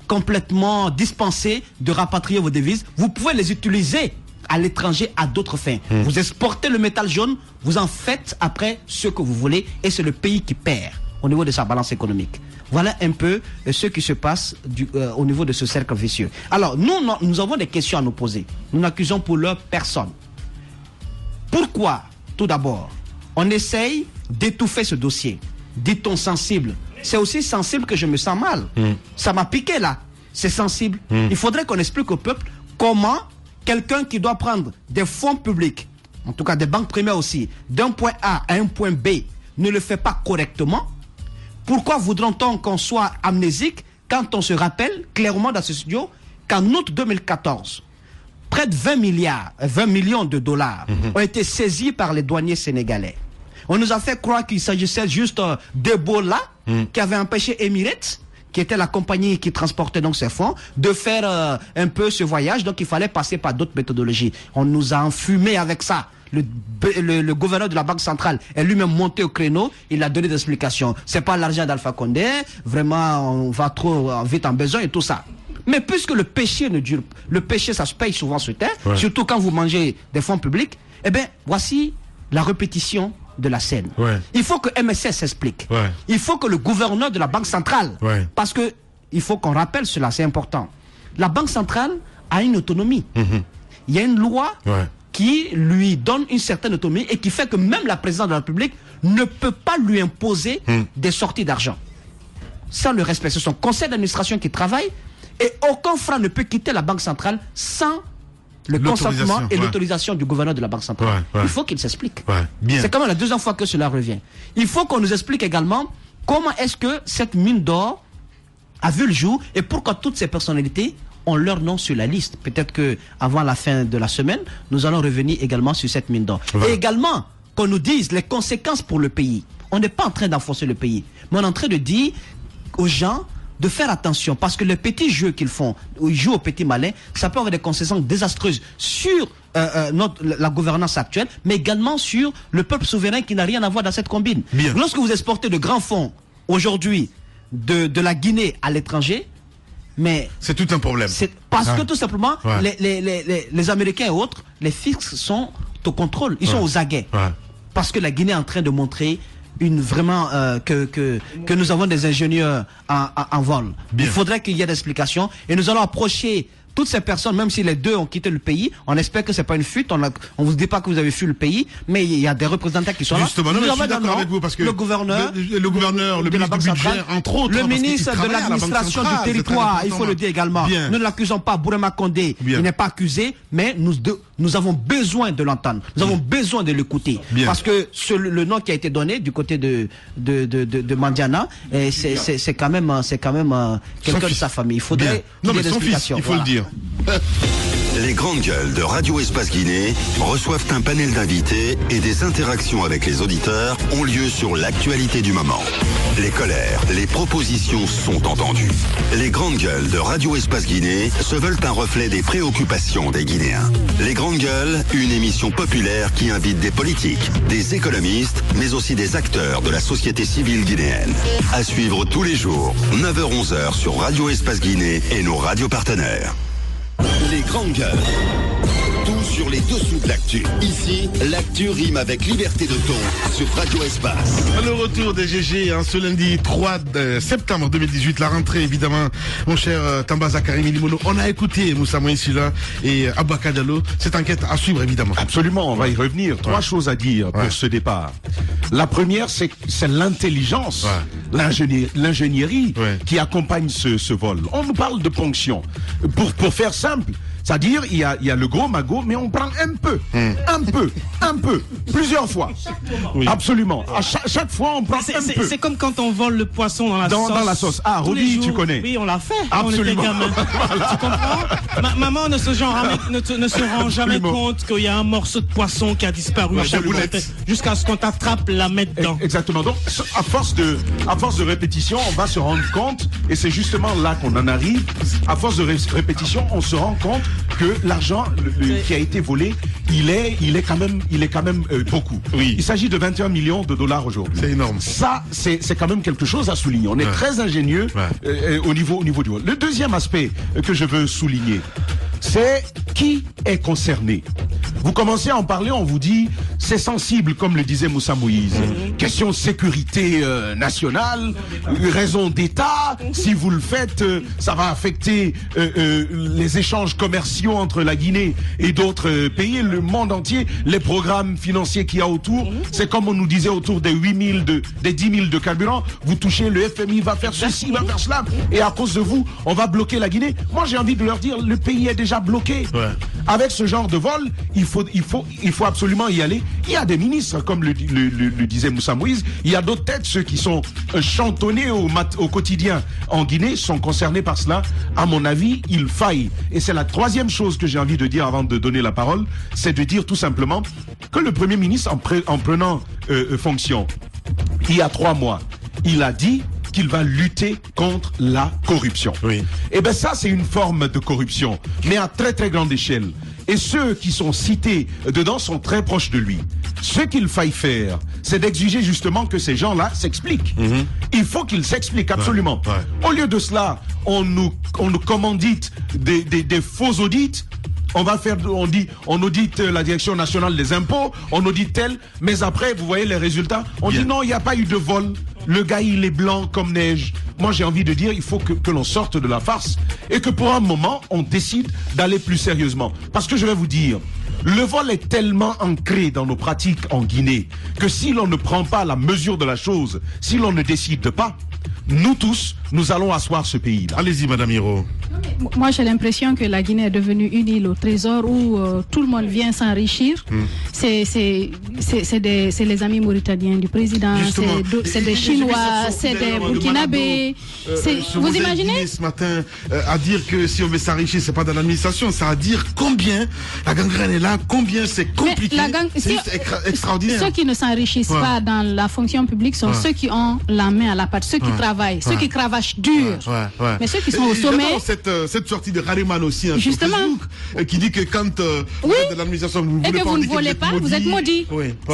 complètement dispensé de rapatrier vos devises. Vous pouvez les utiliser à l'étranger à d'autres fins. Vous exportez le métal jaune, vous en faites après ce que vous voulez et c'est le pays qui perd au niveau de sa balance économique. Voilà un peu ce qui se passe au niveau de ce cercle vicieux. Alors, nous avons des questions à nous poser. Nous n'accusons pour l'heure personne. Pourquoi, tout d'abord, on essaye d'étouffer ce dossier? Dit-on sensible? C'est aussi sensible que je me sens mal. Ça m'a piqué là. C'est sensible. Il faudrait qu'on explique au peuple comment quelqu'un qui doit prendre des fonds publics, en tout cas des banques primaires aussi, d'un point A à un point B, ne le fait pas correctement. Pourquoi voudrait-on qu'on soit amnésique quand on se rappelle clairement dans ce studio qu'en août 2014, près de 20 millions de dollars ont été saisis par les douaniers sénégalais. On nous a fait croire qu'il s'agissait juste d'Ebola qui avait empêché Emirates, qui était la compagnie qui transportait donc ces fonds, de faire un peu ce voyage. Donc il fallait passer par d'autres méthodologies. On nous a enfumé avec ça. Le gouverneur de la Banque centrale est lui-même monté au créneau. Il a donné des explications. C'est pas l'argent d'Alpha Condé. Vraiment, on va trop vite en besoin et tout ça. Mais puisque le péché ne dure, le péché ça se paye souvent sur terre, surtout quand vous mangez des fonds publics. Eh bien, voici la répétition de la scène. Il faut que MSS s'explique. Il faut que le gouverneur de la Banque centrale, parce que il faut qu'on rappelle cela, c'est important. La Banque centrale a une autonomie. Il y a une loi qui lui donne une certaine autonomie et qui fait que même la présidente de la République ne peut pas lui imposer des sorties d'argent. Sans le respect, c'est son conseil d'administration qui travaille et aucun franc ne peut quitter la Banque centrale sans le consentement et l'autorisation du gouverneur de la Banque centrale. Il faut qu'il s'explique. C'est quand même la deuxième fois que cela revient. Il faut qu'on nous explique également comment est-ce que cette mine d'or a vu le jour et pourquoi toutes ces personnalités ont leur nom sur la liste. Peut-être que avant la fin de la semaine, nous allons revenir également sur cette mine d'or. Et également, qu'on nous dise les conséquences pour le pays. On n'est pas en train d'enfoncer le pays, mais on est en train de dire aux gens de faire attention, parce que les petits jeux qu'ils font, où ils jouent au petit malin, ça peut avoir des conséquences désastreuses sur la gouvernance actuelle, mais également sur le peuple souverain qui n'a rien à voir dans cette combine. Lorsque vous exportez de grands fonds, aujourd'hui, de la Guinée à l'étranger, mais c'est tout un problème. Parce que tout simplement, les Américains et autres, les fixes sont au contrôle, ils sont aux aguets. Parce que la Guinée est en train de montrer vraiment que nous avons des ingénieurs en vol. Il faudrait qu'il y ait des explications et nous allons approcher toutes ces personnes, même si les deux ont quitté le pays, on espère que c'est pas une fuite, on vous dit pas que vous avez fui le pays, mais il y a des représentants qui sont justement, là. Justement, je suis d'accord avec vous parce que le gouverneur, le ministre du budget, entre autres, le ministre de l'administration du territoire, il faut le dire également. Bien. Nous ne l'accusons pas, Bourema Condé, il n'est pas accusé, mais nous avons besoin de l'entendre, nous avons besoin de l'écouter, parce que le nom qui a été donné du côté de Mandiana, c'est quand même quelqu'un de sa famille. Il faudrait mais son fils, il faut le dire. Les grandes gueules de Radio Espace Guinée reçoivent un panel d'invités et des interactions avec les auditeurs ont lieu sur l'actualité du moment. Les colères, les propositions sont entendues. Les grandes gueules de Radio Espace Guinée se veulent un reflet des préoccupations des Guinéens. Les grandes gueules, une émission populaire qui invite des politiques, des économistes, mais aussi des acteurs de la société civile guinéenne. À suivre tous les jours, 9h-11h sur Radio Espace Guinée et nos radios partenaires. Les grandes gueules. Tout sur les dessous de l'actu. Ici, l'actu rime avec liberté de ton sur Radio Espace. Le retour des GG ce lundi 3 septembre 2018, la rentrée évidemment, mon cher Tamba Zakari Milimono. On a écouté Moussa Moïsila et Abouaka Diallo. Cette enquête à suivre évidemment. Absolument, on va y revenir. Trois choses à dire pour ce départ. La première, c'est l'intelligence, l'ingénierie qui accompagne ce vol. On nous parle de ponction. Pour faire simple, c'est-à-dire, il y a le gros magot, mais on prend un peu, plusieurs fois. Oui. Absolument. À chaque fois, on prend un peu. C'est comme quand on vole le poisson dans la sauce. Dans la sauce. Ah, Roby, tu connais. Oui, on l'a fait. Absolument. On était gamin. Voilà. Tu comprends? Maman ne se rend jamais compte qu'il y a un morceau de poisson qui a disparu jusqu'à ce qu'on t'attrape la mettre dedans. Exactement. Donc, à force de répétition, on va se rendre compte, et c'est justement là qu'on en arrive. À force de répétition, on se rend compte que l'argent qui a été volé, il est quand même beaucoup. Oui. Il s'agit de 21 millions de dollars aujourd'hui. C'est énorme. Ça, c'est quand même quelque chose à souligner. On est très ingénieux au niveau du vol. Le deuxième aspect que je veux souligner, c'est qui est concerné. Vous commencez à en parler, on vous dit c'est sensible, comme le disait Moussa Moïse. Question de sécurité nationale, raison d'État. Si vous le faites, ça va affecter les échanges commerciaux entre la Guinée et d'autres pays, le monde entier, les programmes financiers qu'il y a autour. C'est comme on nous disait autour des 10 000 de carburant. Vous touchez, le FMI va faire ceci, va faire cela, et à cause de vous, on va bloquer la Guinée. Moi, j'ai envie de leur dire, le pays est déjà bloqué. Avec ce genre de vol, il faut absolument y aller. Il y a des ministres, comme le disait Moussa Moïse, il y a d'autres têtes, ceux qui sont chantonnés au quotidien en Guinée, sont concernés par cela. À mon avis, il faille. Et c'est la troisième chose que j'ai envie de dire avant de donner la parole, c'est de dire tout simplement que le Premier ministre, en prenant fonction, il y a 3 mois, il a dit qu'il va lutter contre la corruption. Oui. Et bien ça, c'est une forme de corruption, mais à très très grande échelle. Et ceux qui sont cités dedans sont très proches de lui. Ce qu'il faille faire, c'est d'exiger justement que ces gens-là s'expliquent. Il faut qu'ils s'expliquent absolument. Au lieu de cela, on nous commandite des faux audits. On audite la direction nationale des impôts, on audite tel, mais après, vous voyez les résultats, on dit non, il n'y a pas eu de vol, le gars il est blanc comme neige. Moi j'ai envie de dire, il faut que l'on sorte de la farce et que pour un moment, on décide d'aller plus sérieusement. Parce que je vais vous dire, le vol est tellement ancré dans nos pratiques en Guinée que si l'on ne prend pas la mesure de la chose, si l'on ne décide pas, nous tous, nous allons asseoir ce pays-là. Allez-y, Madame Hiro. Moi, j'ai l'impression que la Guinée est devenue une île au trésor où tout le monde vient s'enrichir. C'est les amis mauritaniens du président, c'est des Chinois, c'est des Burkinabés. Vous imaginez ce matin à dire que si on veut s'enrichir, c'est pas dans l'administration, ça à dire combien la gangrène est là, combien c'est compliqué. C'est extraordinaire. Ceux qui ne s'enrichissent pas dans la fonction publique sont ceux qui ont la main à la pâte, ceux qui travaillent, ceux qui cravachent dur. Mais ceux qui sont au sommet. Cette sortie de Hariman aussi, justement, sur Facebook, qui dit que quand vous êtes de l'administration, vous et que vous ne volez pas, vous êtes maudit.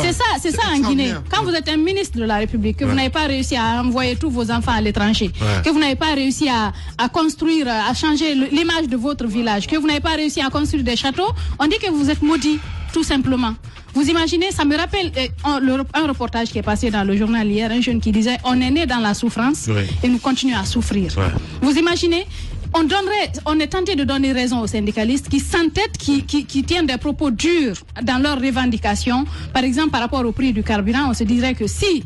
C'est ça en Guinée. Quand vous êtes un ministre de la République, que vous n'avez pas réussi à envoyer tous vos enfants à l'étranger, que vous n'avez pas réussi à construire, à changer l'image de votre village, que vous n'avez pas réussi à construire des châteaux, on dit que vous êtes maudit, tout simplement. Vous imaginez, ça me rappelle un reportage qui est passé dans le journal hier, un jeune qui disait on est né dans la souffrance et nous continuons à souffrir. Vous imaginez, on est tenté de donner raison aux syndicalistes qui s'entêtent, qui tiennent des propos durs dans leurs revendications. Par exemple, par rapport au prix du carburant, on se dirait que si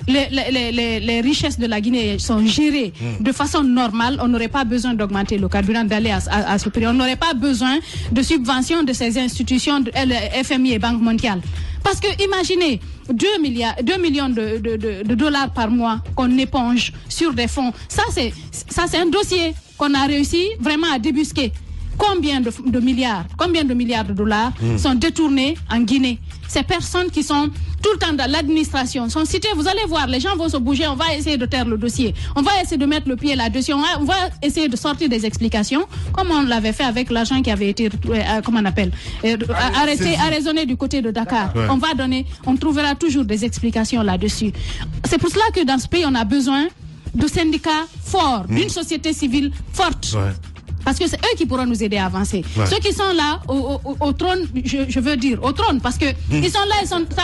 les richesses de la Guinée sont gérées de façon normale, on n'aurait pas besoin d'augmenter le carburant, d'aller à ce prix. On n'aurait pas besoin de subventions de ces institutions, de FMI et Banque mondiale. Parce que imaginez 2 millions de dollars par mois qu'on éponge sur des fonds. Ça c'est un dossier qu'on a réussi vraiment à débusquer. Combien de milliards de dollars sont détournés en Guinée? Ces personnes qui sont tout le temps dans l'administration sont citées. Vous allez voir, les gens vont se bouger. On va essayer de taire le dossier. On va essayer de mettre le pied là-dessus. On va essayer de sortir des explications, comme on l'avait fait avec l'argent qui avait été, arrêté, arraisonné du côté de Dakar. Ouais. On trouvera toujours des explications là-dessus. C'est pour cela que dans ce pays, on a besoin de syndicats forts, d'une société civile forte. Ouais. Parce que c'est eux qui pourront nous aider à avancer. Ouais. Ceux qui sont là au trône, je veux dire au trône, parce que ils sont là,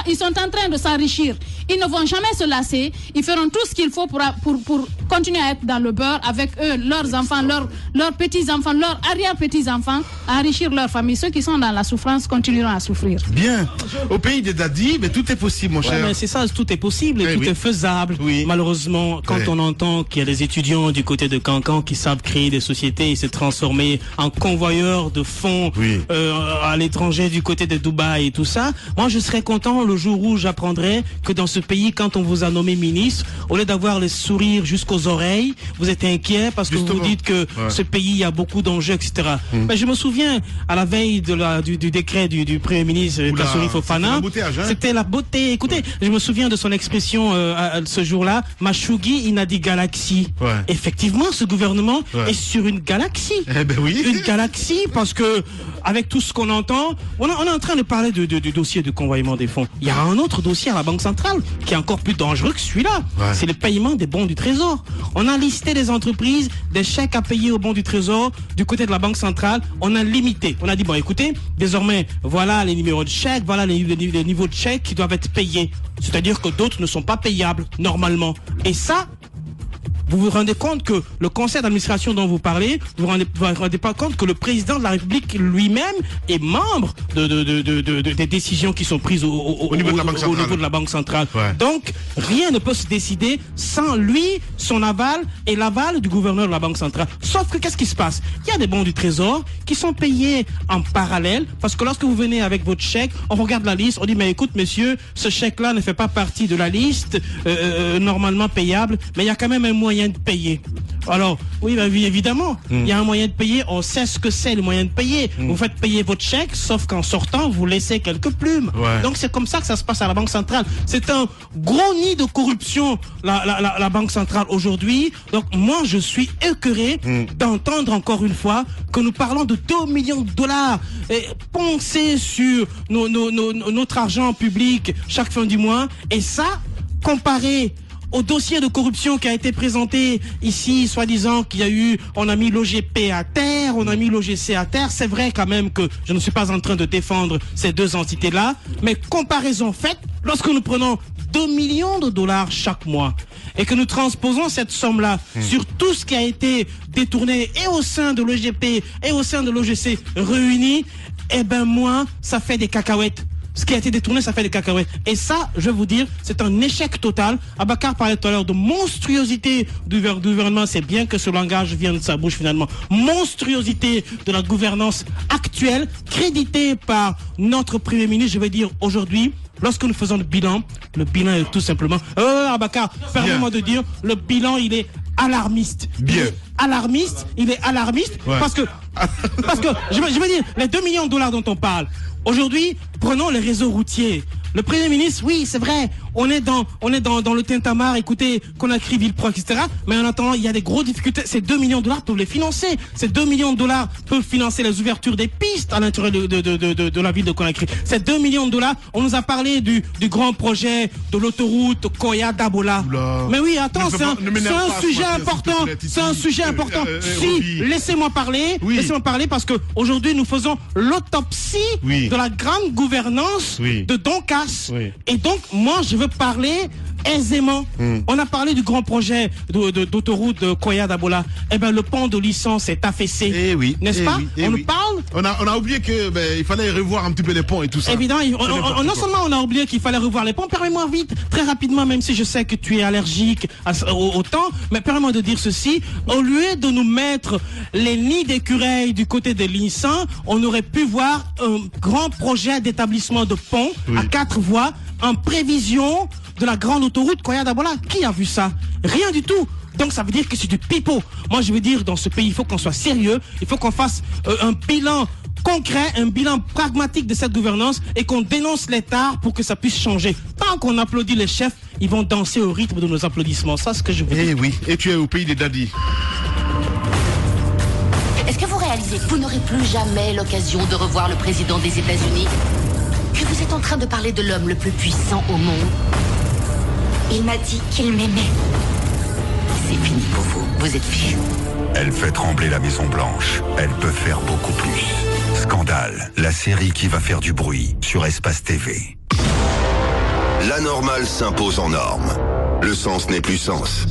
ils sont en train de s'enrichir. Ils ne vont jamais se lasser. Ils feront tout ce qu'il faut pour continuer à être dans le beurre avec eux, leurs enfants, leurs petits-enfants, leurs arrière-petits-enfants, à enrichir leur famille. Ceux qui sont dans la souffrance continueront à souffrir. Bien. Au pays des dadis, mais tout est possible, mon cher. Mais c'est ça, tout est possible et tout est faisable. Oui. Malheureusement, quand on entend qu'il y a des étudiants du côté de Cancan qui savent créer des sociétés et se transformer en convoyeurs de fonds à l'étranger du côté de Dubaï et tout ça, moi je serais content le jour où j'apprendrai que dans ce pays, quand on vous a nommé ministre, au lieu d'avoir les sourires jusqu'aux oreilles, vous êtes inquiet parce que vous dites que ce pays, il y a beaucoup d'enjeux, etc. Mais je me souviens, à la veille du décret du Premier ministre Kassouri Fofana, c'était la beauté. Écoutez, je me souviens de son expression ce jour-là, Machougi Inadi Galaxy. Effectivement, ce gouvernement est sur une galaxie. Eh ben oui. Une galaxie, parce que avec tout ce qu'on entend, on est en train de parler du dossier de convoyement des fonds. Il y a un autre dossier à la Banque centrale qui est encore plus dangereux que celui-là. C'est le paiement des bons du Trésor. On a listé des entreprises, des chèques à payer aux bons du Trésor du côté de la Banque centrale. On a limité. On a dit, bon écoutez, désormais, voilà les numéros de chèques, voilà les niveaux de chèques qui doivent être payés. C'est-à-dire que d'autres ne sont pas payables normalement. Et ça, vous vous rendez compte que le conseil d'administration dont vous parlez, vous vous rendez pas compte que le président de la République lui-même est membre des décisions qui sont prises au niveau de la Banque centrale. Donc, rien ne peut se décider sans lui, son aval et l'aval du gouverneur de la Banque centrale. Sauf que qu'est-ce qui se passe? Il y a des bons du Trésor qui sont payés en parallèle, parce que lorsque vous venez avec votre chèque, on regarde la liste, on dit, mais écoute, monsieur, ce chèque-là ne fait pas partie de la liste normalement payable, mais il y a quand même un moyen de payer. Alors, oui, évidemment, il y a un moyen de payer, on sait ce que c'est le moyen de payer. Vous faites payer votre chèque, sauf qu'en sortant, vous laissez quelques plumes. Donc c'est comme ça que ça se passe à la Banque centrale. C'est un gros nid de corruption, la Banque centrale aujourd'hui. Donc moi, je suis écœuré d'entendre encore une fois que nous parlons de 2 millions de dollars poncés sur notre argent public chaque fin du mois. Et ça, comparé au dossier de corruption qui a été présenté ici, soi-disant qu'il y a eu, on a mis l'OGP à terre, on a mis l'OGC à terre. C'est vrai quand même que je ne suis pas en train de défendre ces deux entités-là, mais comparaison faite, lorsque nous prenons 2 millions de dollars chaque mois et que nous transposons cette somme-là sur tout ce qui a été détourné et au sein de l'OGP et au sein de l'OGC réunis, eh ben moi, ça fait des cacahuètes. Ce qui a été détourné, ça fait des cacahuètes. Et ça, je vais vous dire, c'est un échec total. Abakar parlait tout à l'heure de monstruosité du gouvernement. C'est bien que ce langage vienne de sa bouche finalement. Monstruosité de la gouvernance actuelle, créditée par notre Premier ministre, je vais dire aujourd'hui. Lorsque nous faisons le bilan est tout simplement... Abakar, permets-moi de dire, le bilan, il est alarmiste. Bien. Il est alarmiste parce que je veux dire, les 2 millions de dollars dont on parle, aujourd'hui, prenons les réseaux routiers. Le Premier ministre, oui, c'est vrai, on est dans le tintamarre, écoutez, qu'on a écrit Villeproche, etc. Mais en attendant, il y a des grosses difficultés. Ces 2 millions de dollars peuvent les financer. Ces 2 millions de dollars peuvent financer les ouvertures des pistes à l'intérieur de la ville de Conakry. Ces 2 millions de dollars, on nous a parlé du grand projet de l'autoroute Koya-Dabola. Mais oui, attends, c'est un sujet important. C'est un sujet important. Laissez-moi parler. Laissez-moi parler parce que aujourd'hui, nous faisons l'autopsie de la grande gouvernance de Doncas. Et donc, moi, je veux parler aisément. On a parlé du grand projet d'autoroute de Koya-Dabola. Eh ben, le pont de licence est affaissé. N'est-ce pas? On nous parle. On a oublié que il fallait revoir un petit peu les ponts et tout ça. Évidemment, non seulement on a oublié qu'il fallait revoir les ponts, permets-moi vite, très rapidement, même si je sais que tu es allergique au temps, mais permets-moi de dire ceci. Au lieu de nous mettre les nids d'écureuils du côté de l'Insan, on aurait pu voir un grand projet d'établissement de pont à 4 voies en prévision de la grande autoroute Koya-Dabola. Qui a vu ça? Rien du tout. Donc ça veut dire que c'est du pipeau. Moi je veux dire, dans ce pays, il faut qu'on soit sérieux, il faut qu'on fasse un bilan concret, un bilan pragmatique de cette gouvernance et qu'on dénonce l'État pour que ça puisse changer. Tant qu'on applaudit les chefs, ils vont danser au rythme de nos applaudissements. Ça, c'est ce que je veux dire. Oui, et tu es au pays des daddies. Est-ce que vous réalisez que vous n'aurez plus jamais l'occasion de revoir le président des États-Unis? Que vous êtes en train de parler de l'homme le plus puissant au monde? Il m'a dit qu'il m'aimait. C'est fini pour vous, vous êtes fichu. Elle fait trembler la Maison Blanche. Elle peut faire beaucoup plus. Scandale, la série qui va faire du bruit sur Espace TV. La normale s'impose en norme. Le sens n'est plus sens.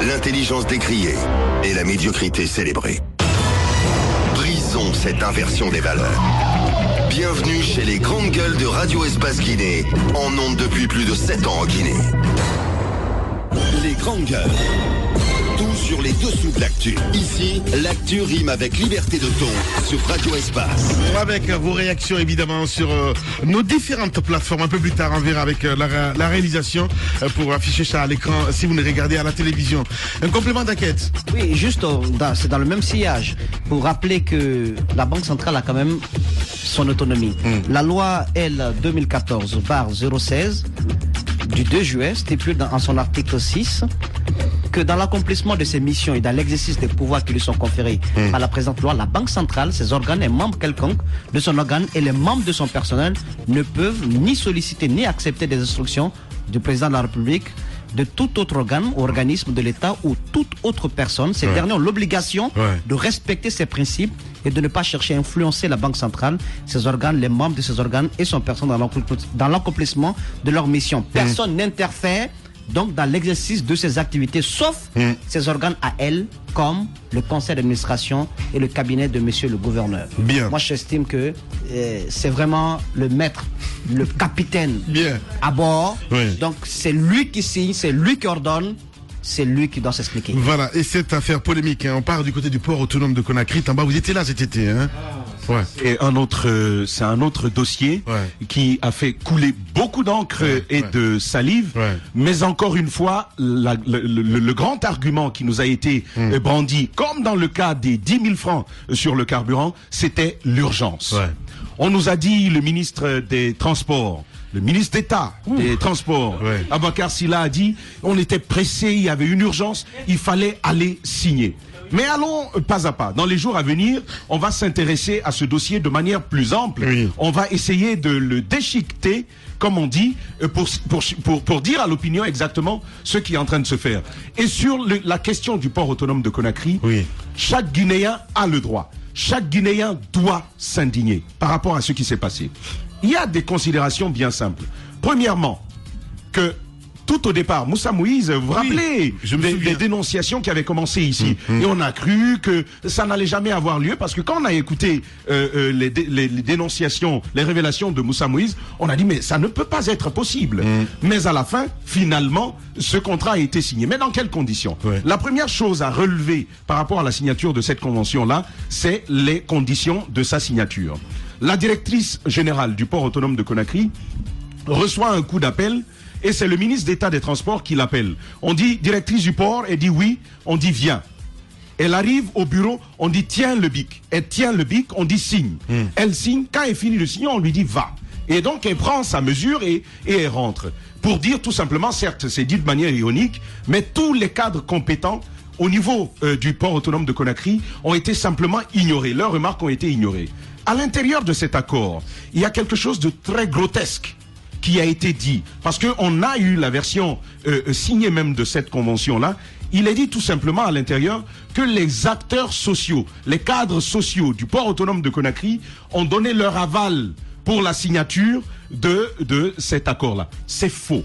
L'intelligence décriée et la médiocrité célébrée. Brisons cette inversion des valeurs. Bienvenue chez les grandes gueules de Radio Espace Guinée, en ondes depuis plus de 7 ans en Guinée. Les grandes gueules. Tout sur les dessous de l'actu. Ici, l'actu rime avec liberté de ton sur Radio Espace. Avec vos réactions évidemment sur nos différentes plateformes. Un peu plus tard, on verra avec la réalisation pour afficher ça à l'écran si vous nous regardez à la télévision. Un complément d'enquête. Oui, juste, c'est dans le même sillage. Pour rappeler que la Banque centrale a quand même son autonomie. La loi L 2014/016 du 2 juillet stipule en son article 6 que dans l'accomplissement de ses missions et dans l'exercice des pouvoirs qui lui sont conférés par la présente loi, la Banque centrale, ses organes et membres quelconques de son organe et les membres de son personnel ne peuvent ni solliciter ni accepter des instructions du président de la République, de tout autre organe ou organisme de l'État ou toute autre personne. Ces derniers ont l'obligation de respecter ces principes et de ne pas chercher à influencer la Banque centrale, ses organes, les membres de ses organes et son personnel dans l'accomplissement de leur mission. Personne n'interfère donc dans l'exercice de ses activités, sauf ses organes à elle, comme le conseil d'administration et le cabinet de monsieur le gouverneur. Bien. Moi, j'estime que c'est vraiment le maître, le capitaine à bord. Donc, c'est lui qui signe, c'est lui qui ordonne, c'est lui qui doit s'expliquer. Voilà, et cette affaire polémique, on part du côté du port autonome de Conakry. Tamba, vous étiez là cet été, hein? Et c'est un autre dossier qui a fait couler beaucoup d'encre et de salive. Mais encore une fois, le grand argument qui nous a été brandi, comme dans le cas des 10 000 francs sur le carburant, c'était l'urgence. On nous a dit, le ministre des Transports, le ministre d'État des Transports, Abakar Silla, a dit, on était pressé, il y avait une urgence, il fallait aller signer. Mais allons pas à pas. Dans les jours à venir, on va s'intéresser à ce dossier de manière plus ample. On va essayer de le déchiqueter, comme on dit, pour dire à l'opinion exactement ce qui est en train de se faire. Et sur la question du port autonome de Conakry, chaque Guinéen a le droit. Chaque Guinéen doit s'indigner par rapport à ce qui s'est passé. Il y a des considérations bien simples. Premièrement, que tout au départ, Moussa Moïse, vous vous rappelez des dénonciations qui avaient commencé ici. Et on a cru que ça n'allait jamais avoir lieu parce que quand on a écouté les dénonciations, les révélations de Moussa Moïse, on a dit mais ça ne peut pas être possible. Mais à la fin, finalement, ce contrat a été signé. Mais dans quelles conditions? La première chose à relever par rapport à la signature de cette convention-là, c'est les conditions de sa signature. La directrice générale du port autonome de Conakry reçoit un coup d'appel et c'est le ministre d'État des Transports qui l'appelle. On dit directrice du port, elle dit oui, on dit viens. Elle arrive au bureau, on dit tiens le bic. Elle tient le bic, on dit signe. Elle signe, quand elle finit de signer, on lui dit va. Et donc elle prend sa mesure et elle rentre. Pour dire tout simplement, certes c'est dit de manière ironique, mais tous les cadres compétents au niveau du port autonome de Conakry ont été simplement ignorés. Leurs remarques ont été ignorées. À l'intérieur de cet accord, il y a quelque chose de très grotesque qui a été dit, parce qu'on a eu la version signée même de cette convention-là. Il est dit tout simplement à l'intérieur que les acteurs sociaux, les cadres sociaux du port autonome de Conakry ont donné leur aval pour la signature de cet accord-là. C'est faux.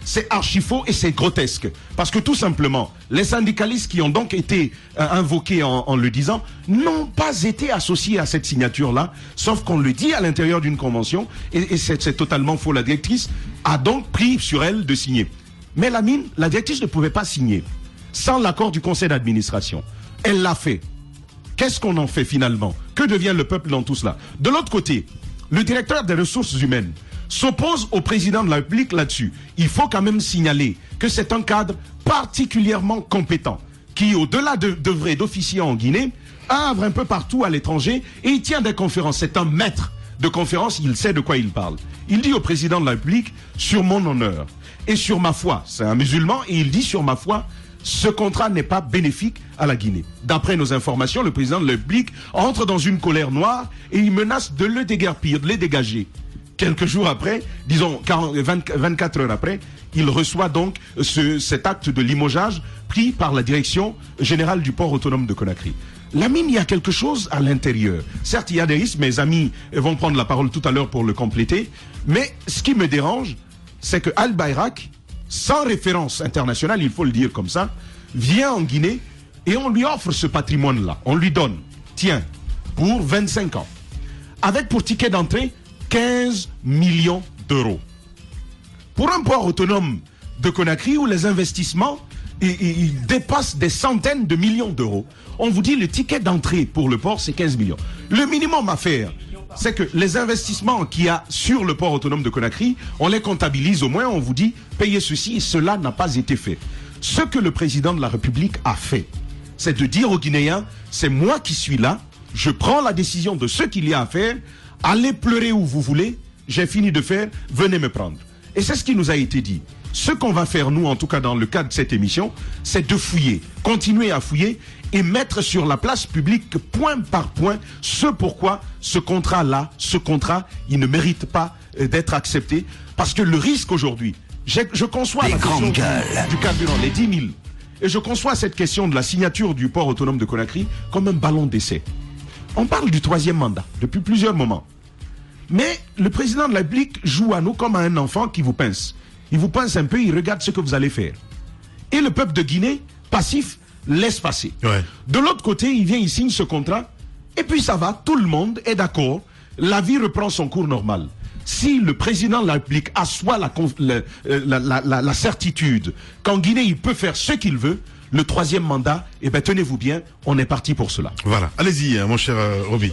c'est archi faux et c'est grotesque. Parce que tout simplement, les syndicalistes qui ont donc été invoqués en le disant n'ont pas été associés à cette signature-là, sauf qu'on le dit à l'intérieur d'une convention, et c'est totalement faux. La directrice a donc pris sur elle de signer. Mais la directrice ne pouvait pas signer sans l'accord du conseil d'administration. Elle l'a fait. Qu'est-ce qu'on en fait finalement? Que devient le peuple dans tout cela? De l'autre côté, le directeur des ressources humaines s'oppose au président de la République là-dessus. Il faut quand même signaler que c'est un cadre particulièrement compétent qui, au-delà d'œuvrer d'officier en Guinée, œuvre un peu partout à l'étranger et il tient des conférences. C'est un maître de conférences, il sait de quoi il parle. Il dit au président de la République, sur mon honneur et sur ma foi, c'est un musulman, et il dit sur ma foi, ce contrat n'est pas bénéfique à la Guinée. D'après nos informations, le président de la République entre dans une colère noire et il menace de le déguerpir, de les dégager. Quelques jours après, disons 24 heures après, il reçoit donc cet acte de limogeage pris par la direction générale du port autonome de Conakry. La mine, il y a quelque chose à l'intérieur. Certes, il y a des risques, mes amis vont prendre la parole tout à l'heure pour le compléter, mais ce qui me dérange, c'est que Al-Bayrak, sans référence internationale, il faut le dire comme ça, vient en Guinée et on lui offre ce patrimoine-là. On lui donne, tiens, pour 25 ans. Avec pour ticket d'entrée, 15 millions d'euros. Pour un port autonome de Conakry où les investissements ils dépassent des centaines de millions d'euros, on vous dit le ticket d'entrée pour le port, c'est 15 millions. Le minimum à faire, c'est que les investissements qu'il y a sur le port autonome de Conakry, on les comptabilise au moins, on vous dit payez ceci et cela n'a pas été fait. Ce que le président de la République a fait, c'est de dire aux Guinéens, c'est moi qui suis là, je prends la décision de ce qu'il y a à faire, allez pleurer où vous voulez, j'ai fini de faire, venez me prendre. Et c'est ce qui nous a été dit. Ce qu'on va faire, nous, en tout cas dans le cadre de cette émission, c'est de fouiller, continuer à fouiller et mettre sur la place publique, point par point, ce pourquoi ce contrat-là, il ne mérite pas d'être accepté. Parce que le risque aujourd'hui, je conçois la question du carburant, les 10 000, et je conçois cette question de la signature du port autonome de Conakry comme un ballon d'essai. On parle du 3e mandat depuis plusieurs moments. Mais le président de la République joue à nous comme à un enfant qui vous pince. Il vous pince un peu, il regarde ce que vous allez faire. Et le peuple de Guinée, passif, laisse passer. Ouais. De l'autre côté, il vient, il signe ce contrat, et puis ça va, tout le monde est d'accord, la vie reprend son cours normal. Si le président de la République assoit la certitude qu'en Guinée, il peut faire ce qu'il veut, le 3e mandat, eh ben tenez-vous bien, on est parti pour cela. Voilà, allez-y, mon cher Roby.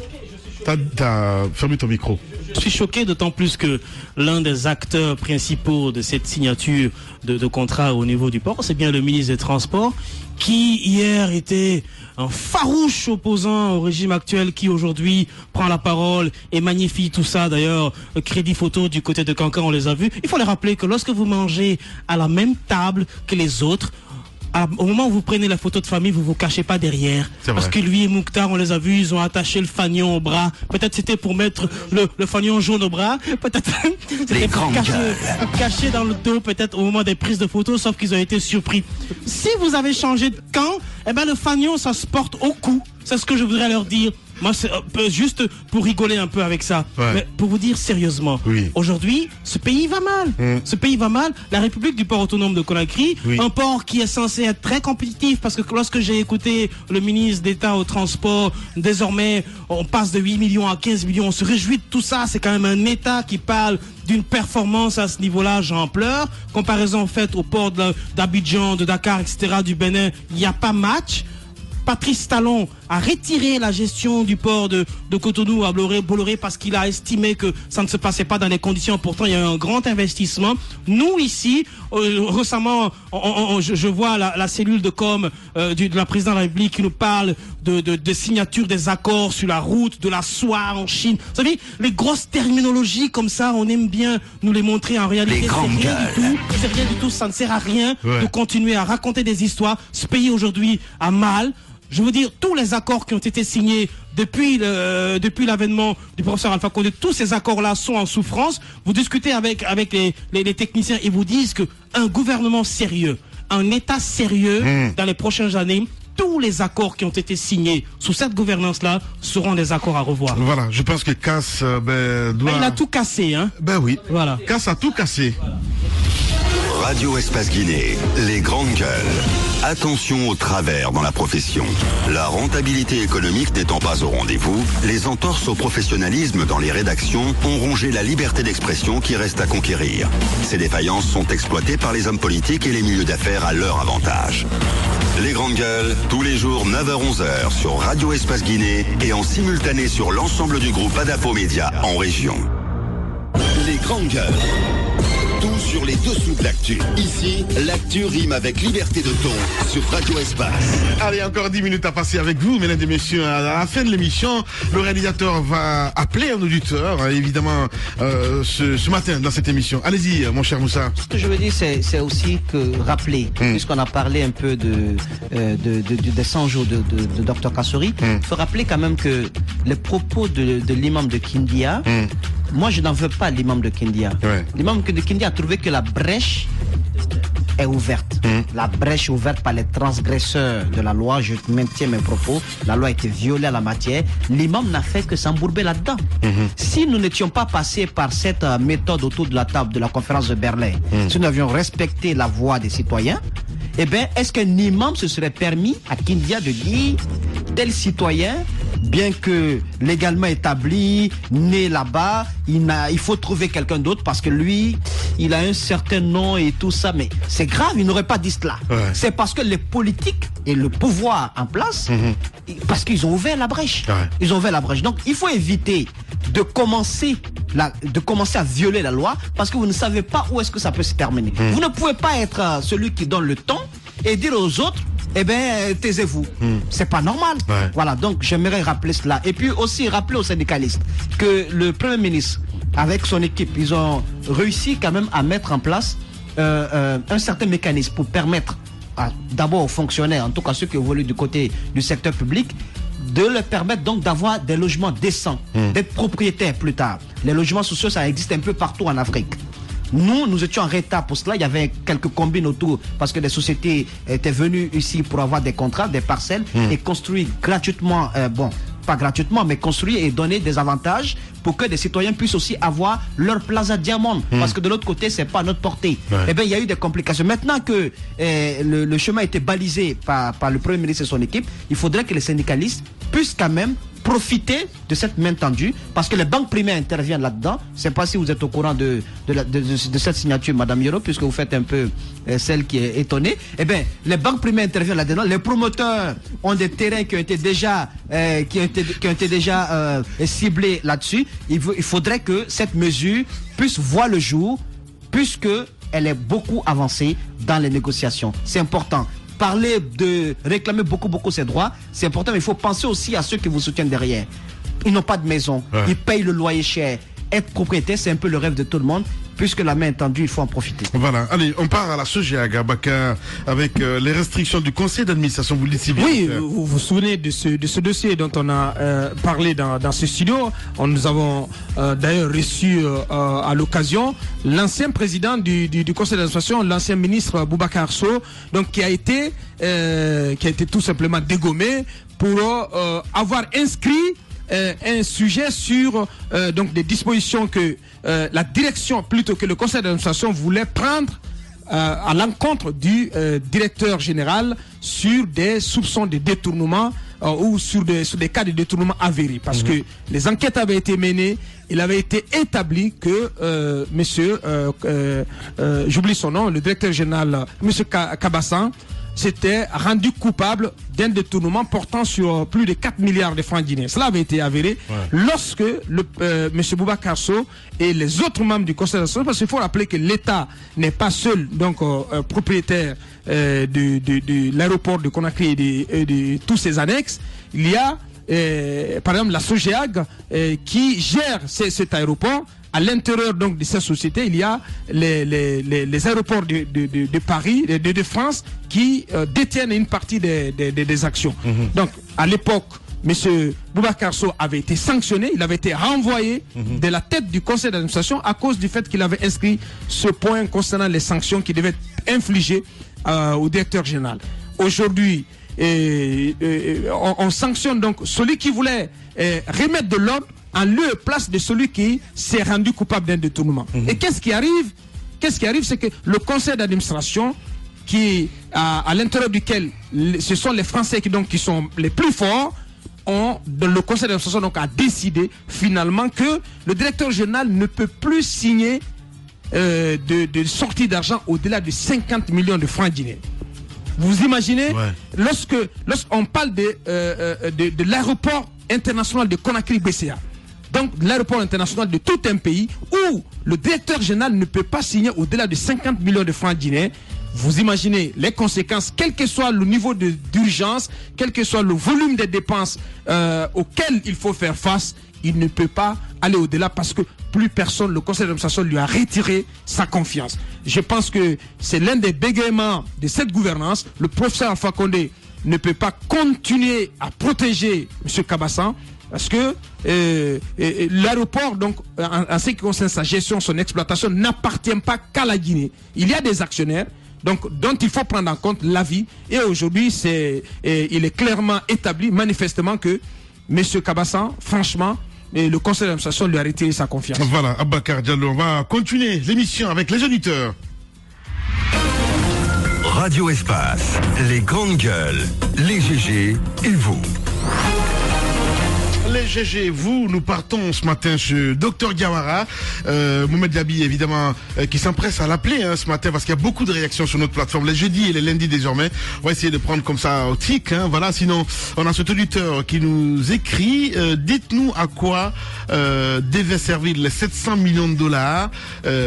T'as fermé ton micro. Je suis choqué d'autant plus que l'un des acteurs principaux de cette signature de contrat au niveau du port, c'est bien le ministre des Transports, qui hier était un farouche opposant au régime actuel, qui aujourd'hui prend la parole et magnifie tout ça. D'ailleurs, crédit photo du côté de Cancan, on les a vus. Il faut les rappeler que lorsque vous mangez à la même table que les autres, au moment où vous prenez la photo de famille, vous vous cachez pas derrière. Parce que lui et Mouktar, on les a vus, ils ont attaché le fanion au bras. Peut-être c'était pour mettre le fanion jaune au bras. Peut-être c'était pour cacher dans le dos, peut-être au moment des prises de photos, sauf qu'ils ont été surpris. Si vous avez changé de camp, eh ben le fanion, ça se porte au cou. C'est ce que je voudrais leur dire. Moi, c'est juste pour rigoler un peu avec ça. Ouais. Mais pour vous dire sérieusement, aujourd'hui, ce pays va mal. Ce pays va mal. La République du port autonome de Conakry, un port qui est censé être très compétitif, parce que lorsque j'ai écouté le ministre d'État au transport, désormais, on passe de 8 millions à 15 millions. On se réjouit de tout ça. C'est quand même un État qui parle d'une performance à ce niveau-là, j'en pleure. Comparaison faite au port d'Abidjan, de Dakar, etc., du Bénin, il n'y a pas match. Patrice Talon a retiré la gestion du port de Cotonou à Bolloré parce qu'il a estimé que ça ne se passait pas dans les conditions. Pourtant, il y a eu un grand investissement. Nous, ici, récemment, je vois la cellule de com de la présidente de la République qui nous parle de signature des accords sur la route, de la soie en Chine. Vous savez, les grosses terminologies comme ça, on aime bien nous les montrer. En réalité, c'est rien du tout. Ça ne sert à rien de continuer à raconter des histoires. Ce pays, aujourd'hui, a mal. Je veux dire, tous les accords qui ont été signés depuis l'avènement du professeur Alpha Condé, tous ces accords-là sont en souffrance. Vous discutez avec les techniciens, ils vous disent que un gouvernement sérieux, un État sérieux, dans les prochaines années, tous les accords qui ont été signés sous cette gouvernance-là seront des accords à revoir. Voilà, je pense que Cass doit... il a tout cassé, hein. Ben oui, voilà. Cass a tout cassé. Voilà. Radio Espace Guinée, les grandes gueules. Attention aux travers dans la profession. La rentabilité économique n'étant pas au rendez-vous, les entorses au professionnalisme dans les rédactions ont rongé la liberté d'expression qui reste à conquérir. Ces défaillances sont exploitées par les hommes politiques et les milieux d'affaires à leur avantage. Les grandes gueules, tous les jours 9h-11h sur Radio Espace Guinée et en simultané sur l'ensemble du groupe Adapo Média en région. Les grandes gueules. Tout sur les dessous de l'actu. Ici, l'actu rime avec liberté de ton sur Radio Espace. Allez, encore 10 minutes à passer avec vous, mesdames et messieurs. À la fin de l'émission, le réalisateur va appeler un auditeur, évidemment, ce matin dans cette émission. Allez-y, mon cher Moussa. Ce que je veux dire, c'est aussi que rappeler, puisqu'on a parlé un peu des 100 jours de Dr Kassory, il faut rappeler quand même que les propos de l'imam de Kindia, moi je n'en veux pas à l'imam de Kindia. L'imam de Kindia a trouvé que la brèche est ouverte. La brèche est ouverte par les transgresseurs de la loi. Je maintiens mes propos. La loi a été violée à la matière. L'imam n'a fait que s'embourber là-dedans. Si nous n'étions pas passés par cette méthode autour de la table de la conférence de Berlin, si nous avions respecté la voix des citoyens, eh bien, est-ce qu'un imam se serait permis à Kindia de dire tel citoyen, bien que légalement établi, né là-bas, il faut trouver quelqu'un d'autre parce que lui, il a un certain nom et tout ça, mais c'est grave, il n'aurait pas dit cela. C'est parce que les politiques et le pouvoir en place, parce qu'ils ont ouvert la brèche. Ils ont ouvert la brèche. Donc, il faut éviter de commencer à violer la loi parce que vous ne savez pas où est-ce que ça peut se terminer. Vous ne pouvez pas être celui qui donne le ton et dire aux autres, eh bien, taisez-vous. C'est pas normal. Voilà, donc j'aimerais rappeler cela. Et puis aussi rappeler aux syndicalistes que le Premier ministre, avec son équipe, ils ont réussi quand même à mettre en place un certain mécanisme pour permettre d'abord aux fonctionnaires, en tout cas ceux qui évoluent du côté du secteur public, de leur permettre donc d'avoir des logements décents, d'être propriétaires plus tard. Les logements sociaux, ça existe un peu partout en Afrique. Nous étions en retard pour cela. Il y avait quelques combines autour parce que des sociétés étaient venues ici pour avoir des contrats, des parcelles et construire gratuitement, pas gratuitement, mais construire et donner des avantages pour que des citoyens puissent aussi avoir leur Plaza Diamond. Parce que de l'autre côté, c'est pas à notre portée. Eh bien, il y a eu des complications. Maintenant que le chemin a été balisé par le Premier ministre et son équipe, il faudrait que les syndicalistes puissent quand même profiter de cette main tendue parce que les banques primaires interviennent là-dedans. Je ne sais pas si vous êtes au courant de cette signature, Madame Yoro, puisque vous faites un peu celle qui est étonnée. Eh bien, les banques primaires interviennent là-dedans. Les promoteurs ont des terrains qui ont été déjà, ciblés là-dessus. Il faudrait que cette mesure puisse voir le jour puisque elle est beaucoup avancée dans les négociations. C'est important. Parler de réclamer beaucoup ses droits, c'est important, mais il faut penser aussi à ceux qui vous soutiennent derrière. Ils n'ont pas de maison, ils payent le loyer cher. Être propriétaire, c'est un peu le rêve de tout le monde. Puisque la main est tendue, il faut en profiter. Voilà, allez, on part à la SOGEAG à Bakar avec les restrictions du conseil d'administration. Vous le dites si bien. Oui, vous vous souvenez de ce dossier dont on a parlé dans ce studio. Nous avons d'ailleurs reçu à l'occasion l'ancien président du conseil d'administration, l'ancien ministre Boubacar Sow, donc qui a été tout simplement dégommé pour avoir inscrit un sujet sur donc des dispositions que la direction, plutôt que le conseil d'administration, voulait prendre à l'encontre du directeur général sur des soupçons de détournement ou sur des cas de détournement avérés. Parce que les enquêtes avaient été menées, il avait été établi que j'oublie son nom, le directeur général, monsieur Kabassan, s'était rendu coupable d'un détournement portant sur plus de 4 milliards de francs guinéens. Cela avait été avéré lorsque M. Boubacar Sow et les autres membres du conseil d'administration, parce qu'il faut rappeler que l'État n'est pas seul propriétaire de l'aéroport de Conakry et de tous ses annexes. Il y a par exemple la SOGEAG qui gère cet aéroport. À l'intérieur donc de cette société, il y a les aéroports de Paris, de France, qui détiennent une partie des actions. Donc, à l'époque, M. Boubacar Sow avait été sanctionné, il avait été renvoyé de la tête du conseil d'administration à cause du fait qu'il avait inscrit ce point concernant les sanctions qui devaient être infligées au directeur général. Aujourd'hui, on sanctionne donc celui qui voulait remettre de l'ordre en lieu et place de celui qui s'est rendu coupable d'un détournement. Et qu'est-ce qui arrive? qu'est-ce qui arrive? C'est que le conseil d'administration, qui à l'intérieur duquel ce sont les Français qui sont les plus forts, le conseil d'administration donc a décidé finalement que le directeur général ne peut plus signer de sortie d'argent au-delà de 50 millions de francs guinéens. Vous imaginez, lorsqu'on parle de l'aéroport international de Conakry-BCA, donc l'aéroport international de tout un pays où le directeur général ne peut pas signer au-delà de 50 millions de francs guinéens, vous imaginez les conséquences, quel que soit le niveau d'urgence, quel que soit le volume des dépenses auxquelles il faut faire face, il ne peut pas aller au-delà parce que plus personne, le conseil d'administration lui a retiré sa confiance. Je pense que c'est l'un des bégaiements de cette gouvernance. Le professeur Alpha Condé ne peut pas continuer à protéger M. Kabassan parce que l'aéroport, donc, en ce qui concerne sa gestion, son exploitation, n'appartient pas qu'à la Guinée. Il y a des actionnaires donc, dont il faut prendre en compte l'avis. Et aujourd'hui, il est clairement établi, manifestement, que M. Kabassan, franchement, le conseil d'administration lui a retiré sa confiance. Voilà, Abakar Diallo, on va continuer l'émission avec les auditeurs. Radio Espace, les grandes gueules, les GG et vous. Les GG, vous, nous partons ce matin chez Dr Diawara, Mohamed Diaby évidemment, qui s'empresse à l'appeler ce matin parce qu'il y a beaucoup de réactions sur notre plateforme, les jeudis et les lundis désormais. On va essayer de prendre comme ça au tic, voilà. Sinon, on a cet auditeur qui nous écrit, dites-nous à quoi devaient servir les 700 millions de dollars.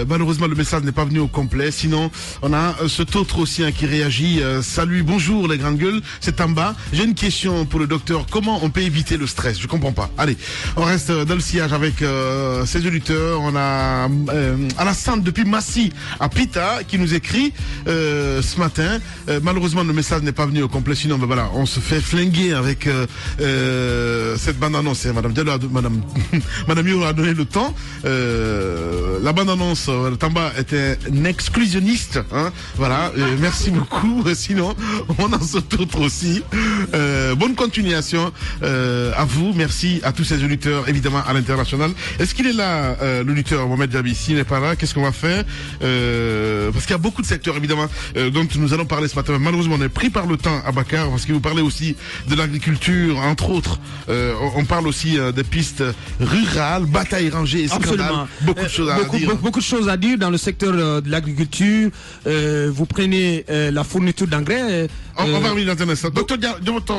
Malheureusement, le message n'est pas venu au complet. Sinon, on a cet autre aussi qui réagit. Salut, bonjour les grandes gueules, c'est Tamba. J'ai une question pour le docteur. Comment on peut éviter le stress? Je comprends pas. Allez, on reste dans le sillage avec ces auditeurs. On a Alassane depuis Massy à Pita qui nous écrit ce matin. Malheureusement, le message n'est pas venu au complet. Sinon, ben voilà, on se fait flinguer avec cette bande-annonce. Madame Diallo, Madame Yo a donné le temps. La bande-annonce, Tamba était un exclusionniste. Voilà, merci beaucoup. Sinon, on en saute autre aussi. Bonne continuation à vous. Merci à tous ces auditeurs, évidemment, à l'international. Est-ce qu'il est là, l'auditeur Mohamed Diaby? S'il n'est pas là, qu'est-ce qu'on va faire? Parce qu'il y a beaucoup de secteurs, évidemment, dont nous allons parler ce matin. Malheureusement, on est pris par le temps, Abakar, parce que vous parlez aussi de l'agriculture, entre autres. On parle aussi des pistes rurales, batailles rangées, scandales. Beaucoup de choses à dire. Beaucoup de choses à dire dans le secteur de l'agriculture. Vous prenez la fourniture d'engrais. On va revenir dans un instant. Docteur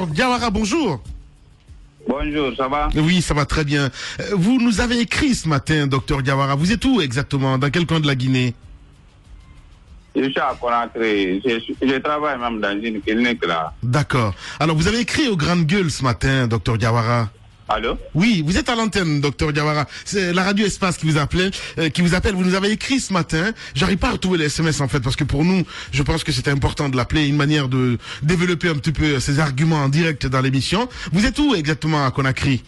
Diawara, bonjour. Bonjour, ça va? Oui, ça va très bien. Vous nous avez écrit ce matin, docteur Diawara. Vous êtes où exactement? Dans quel coin de la Guinée? Je suis à Conakry. Je travaille même dans une clinique là. D'accord. Alors, vous avez écrit aux grandes gueules ce matin, docteur Diawara. Allô? Oui, vous êtes à l'antenne, docteur Diawara. C'est la radio Espace qui vous appelle. Vous nous avez écrit ce matin. J'arrive pas à retrouver les SMS en fait, parce que pour nous, je pense que c'était important de l'appeler, une manière de développer un petit peu ces arguments en direct dans l'émission. Vous êtes où exactement à Conakry?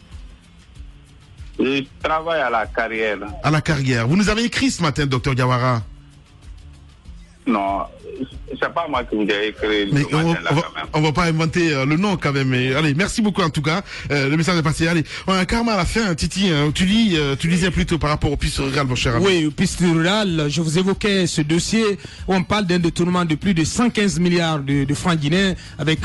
Je travaille à la carrière. À la carrière. Vous nous avez écrit ce matin, docteur Diawara. Non, c'est pas moi qui vous ai écrit. Mais on va pas inventer le nom quand même. Mais allez, merci beaucoup en tout cas. Le message est passé. Allez, on a carrément à la fin, Titi. Tu disais plutôt par rapport aux pistes rurales, mon cher ami. Oui, aux pistes rurales. Je vous évoquais ce dossier où on parle d'un détournement de plus de 115 milliards de francs guinéens avec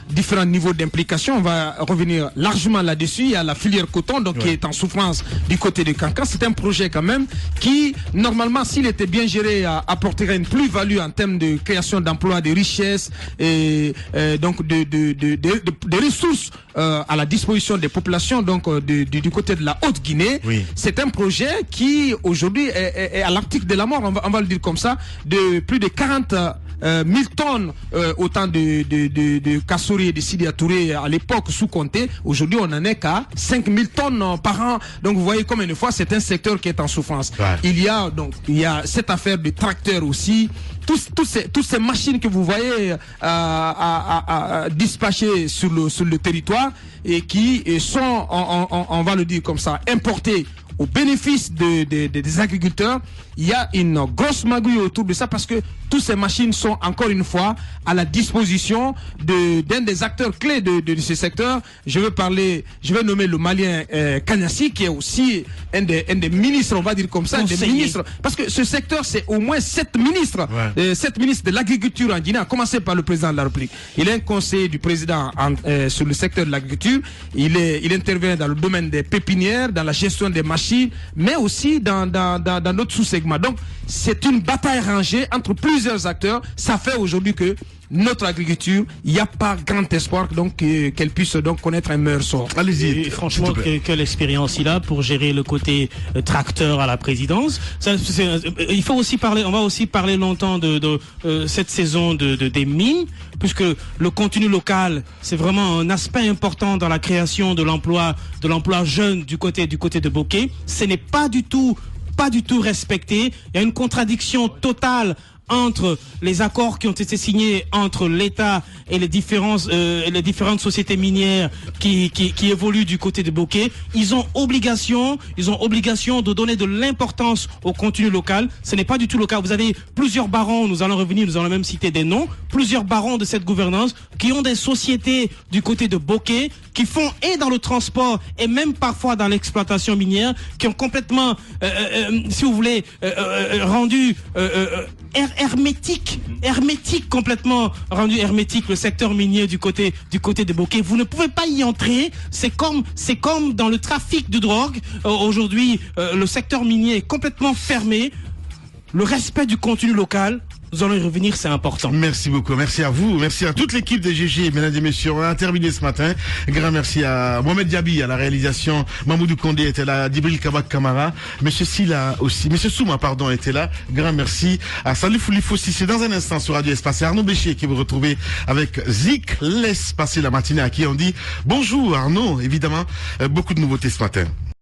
différents niveaux d'implication. On va revenir largement là-dessus. Il y a la filière coton, donc qui est en souffrance du côté de Kankan. C'est un projet quand même qui, normalement, s'il était bien géré, apporterait une plus-value en termes de création d'emplois, de richesses et donc de ressources à la disposition des populations donc du côté de la Haute-Guinée. Oui. C'est un projet qui aujourd'hui est à l'article de la mort, on va le dire comme ça, de plus de 40 1000 tonnes autant de Kassouri et de Sidi Touré à l'époque sous Comté. Aujourd'hui, on en est qu'à 5000 tonnes par an. Donc, vous voyez comme une fois, c'est un secteur qui est en souffrance. Ouais. Il y a cette affaire de tracteurs aussi. Toutes ces machines que vous voyez dispatchées sur le territoire et qui sont, on va le dire comme ça, importées au bénéfice des agriculteurs, il y a une grosse magouille autour de ça parce que toutes ces machines sont encore une fois à la disposition d'un des acteurs clés de ce secteur. Je vais nommer le Malien Kanyasi, qui est aussi un des ministres, on va dire comme ça, des ministres. Parce que ce secteur, c'est au moins 7 ministres. 7 ministres de l'agriculture en Guinée, à commencer par le président de la République. Il est un conseiller du président sur le secteur de l'agriculture. Il intervient dans le domaine des pépinières, dans la gestion des machines, mais aussi dans d'autres sous-segments. Donc, c'est une bataille rangée entre plusieurs acteurs. Ça fait aujourd'hui que notre agriculture, il n'y a pas grand espoir donc qu'elle puisse donc connaître un meilleur sort. Allez-y. Et franchement, quelle expérience il a pour gérer le côté tracteur à la présidence. Il faut aussi parler, on va aussi parler longtemps de cette saison des mines, puisque le contenu local, c'est vraiment un aspect important dans la création de l'emploi jeune du côté de Bokeh. Ce n'est pas du tout respecté. Il y a une contradiction totale entre les accords qui ont été signés entre l'État et les différentes sociétés minières qui évoluent du côté de Bokeh. Ils ont obligation de donner de l'importance au contenu local. Ce n'est pas du tout le cas. Vous avez plusieurs barons, nous allons même citer des noms, plusieurs barons de cette gouvernance qui ont des sociétés du côté de Bokeh, qui font et dans le transport et même parfois dans l'exploitation minière, qui ont complètement, si vous voulez, rendu hermétique, complètement rendu hermétique le secteur minier du côté de Bokeh. Vous ne pouvez pas y entrer. C'est comme dans le trafic de drogue. Aujourd'hui, le secteur minier est complètement fermé. Le respect du contenu local, nous allons y revenir, c'est important. Merci beaucoup, merci à vous, merci à toute l'équipe de GG, mesdames et messieurs. On a terminé ce matin. Grand merci à Mohamed Diaby à la réalisation, Mamoudou Kondé était là, Djibril Kabak Kamara, Monsieur Silla aussi, Monsieur Souma pardon était là. Grand merci à Salif Foulifo Sissé. Dans un instant sur Radio Espace, Arnaud Béchier qui vous retrouvez avec Zik. Laisse passer la matinée à qui on dit bonjour Arnaud. Évidemment, beaucoup de nouveautés ce matin.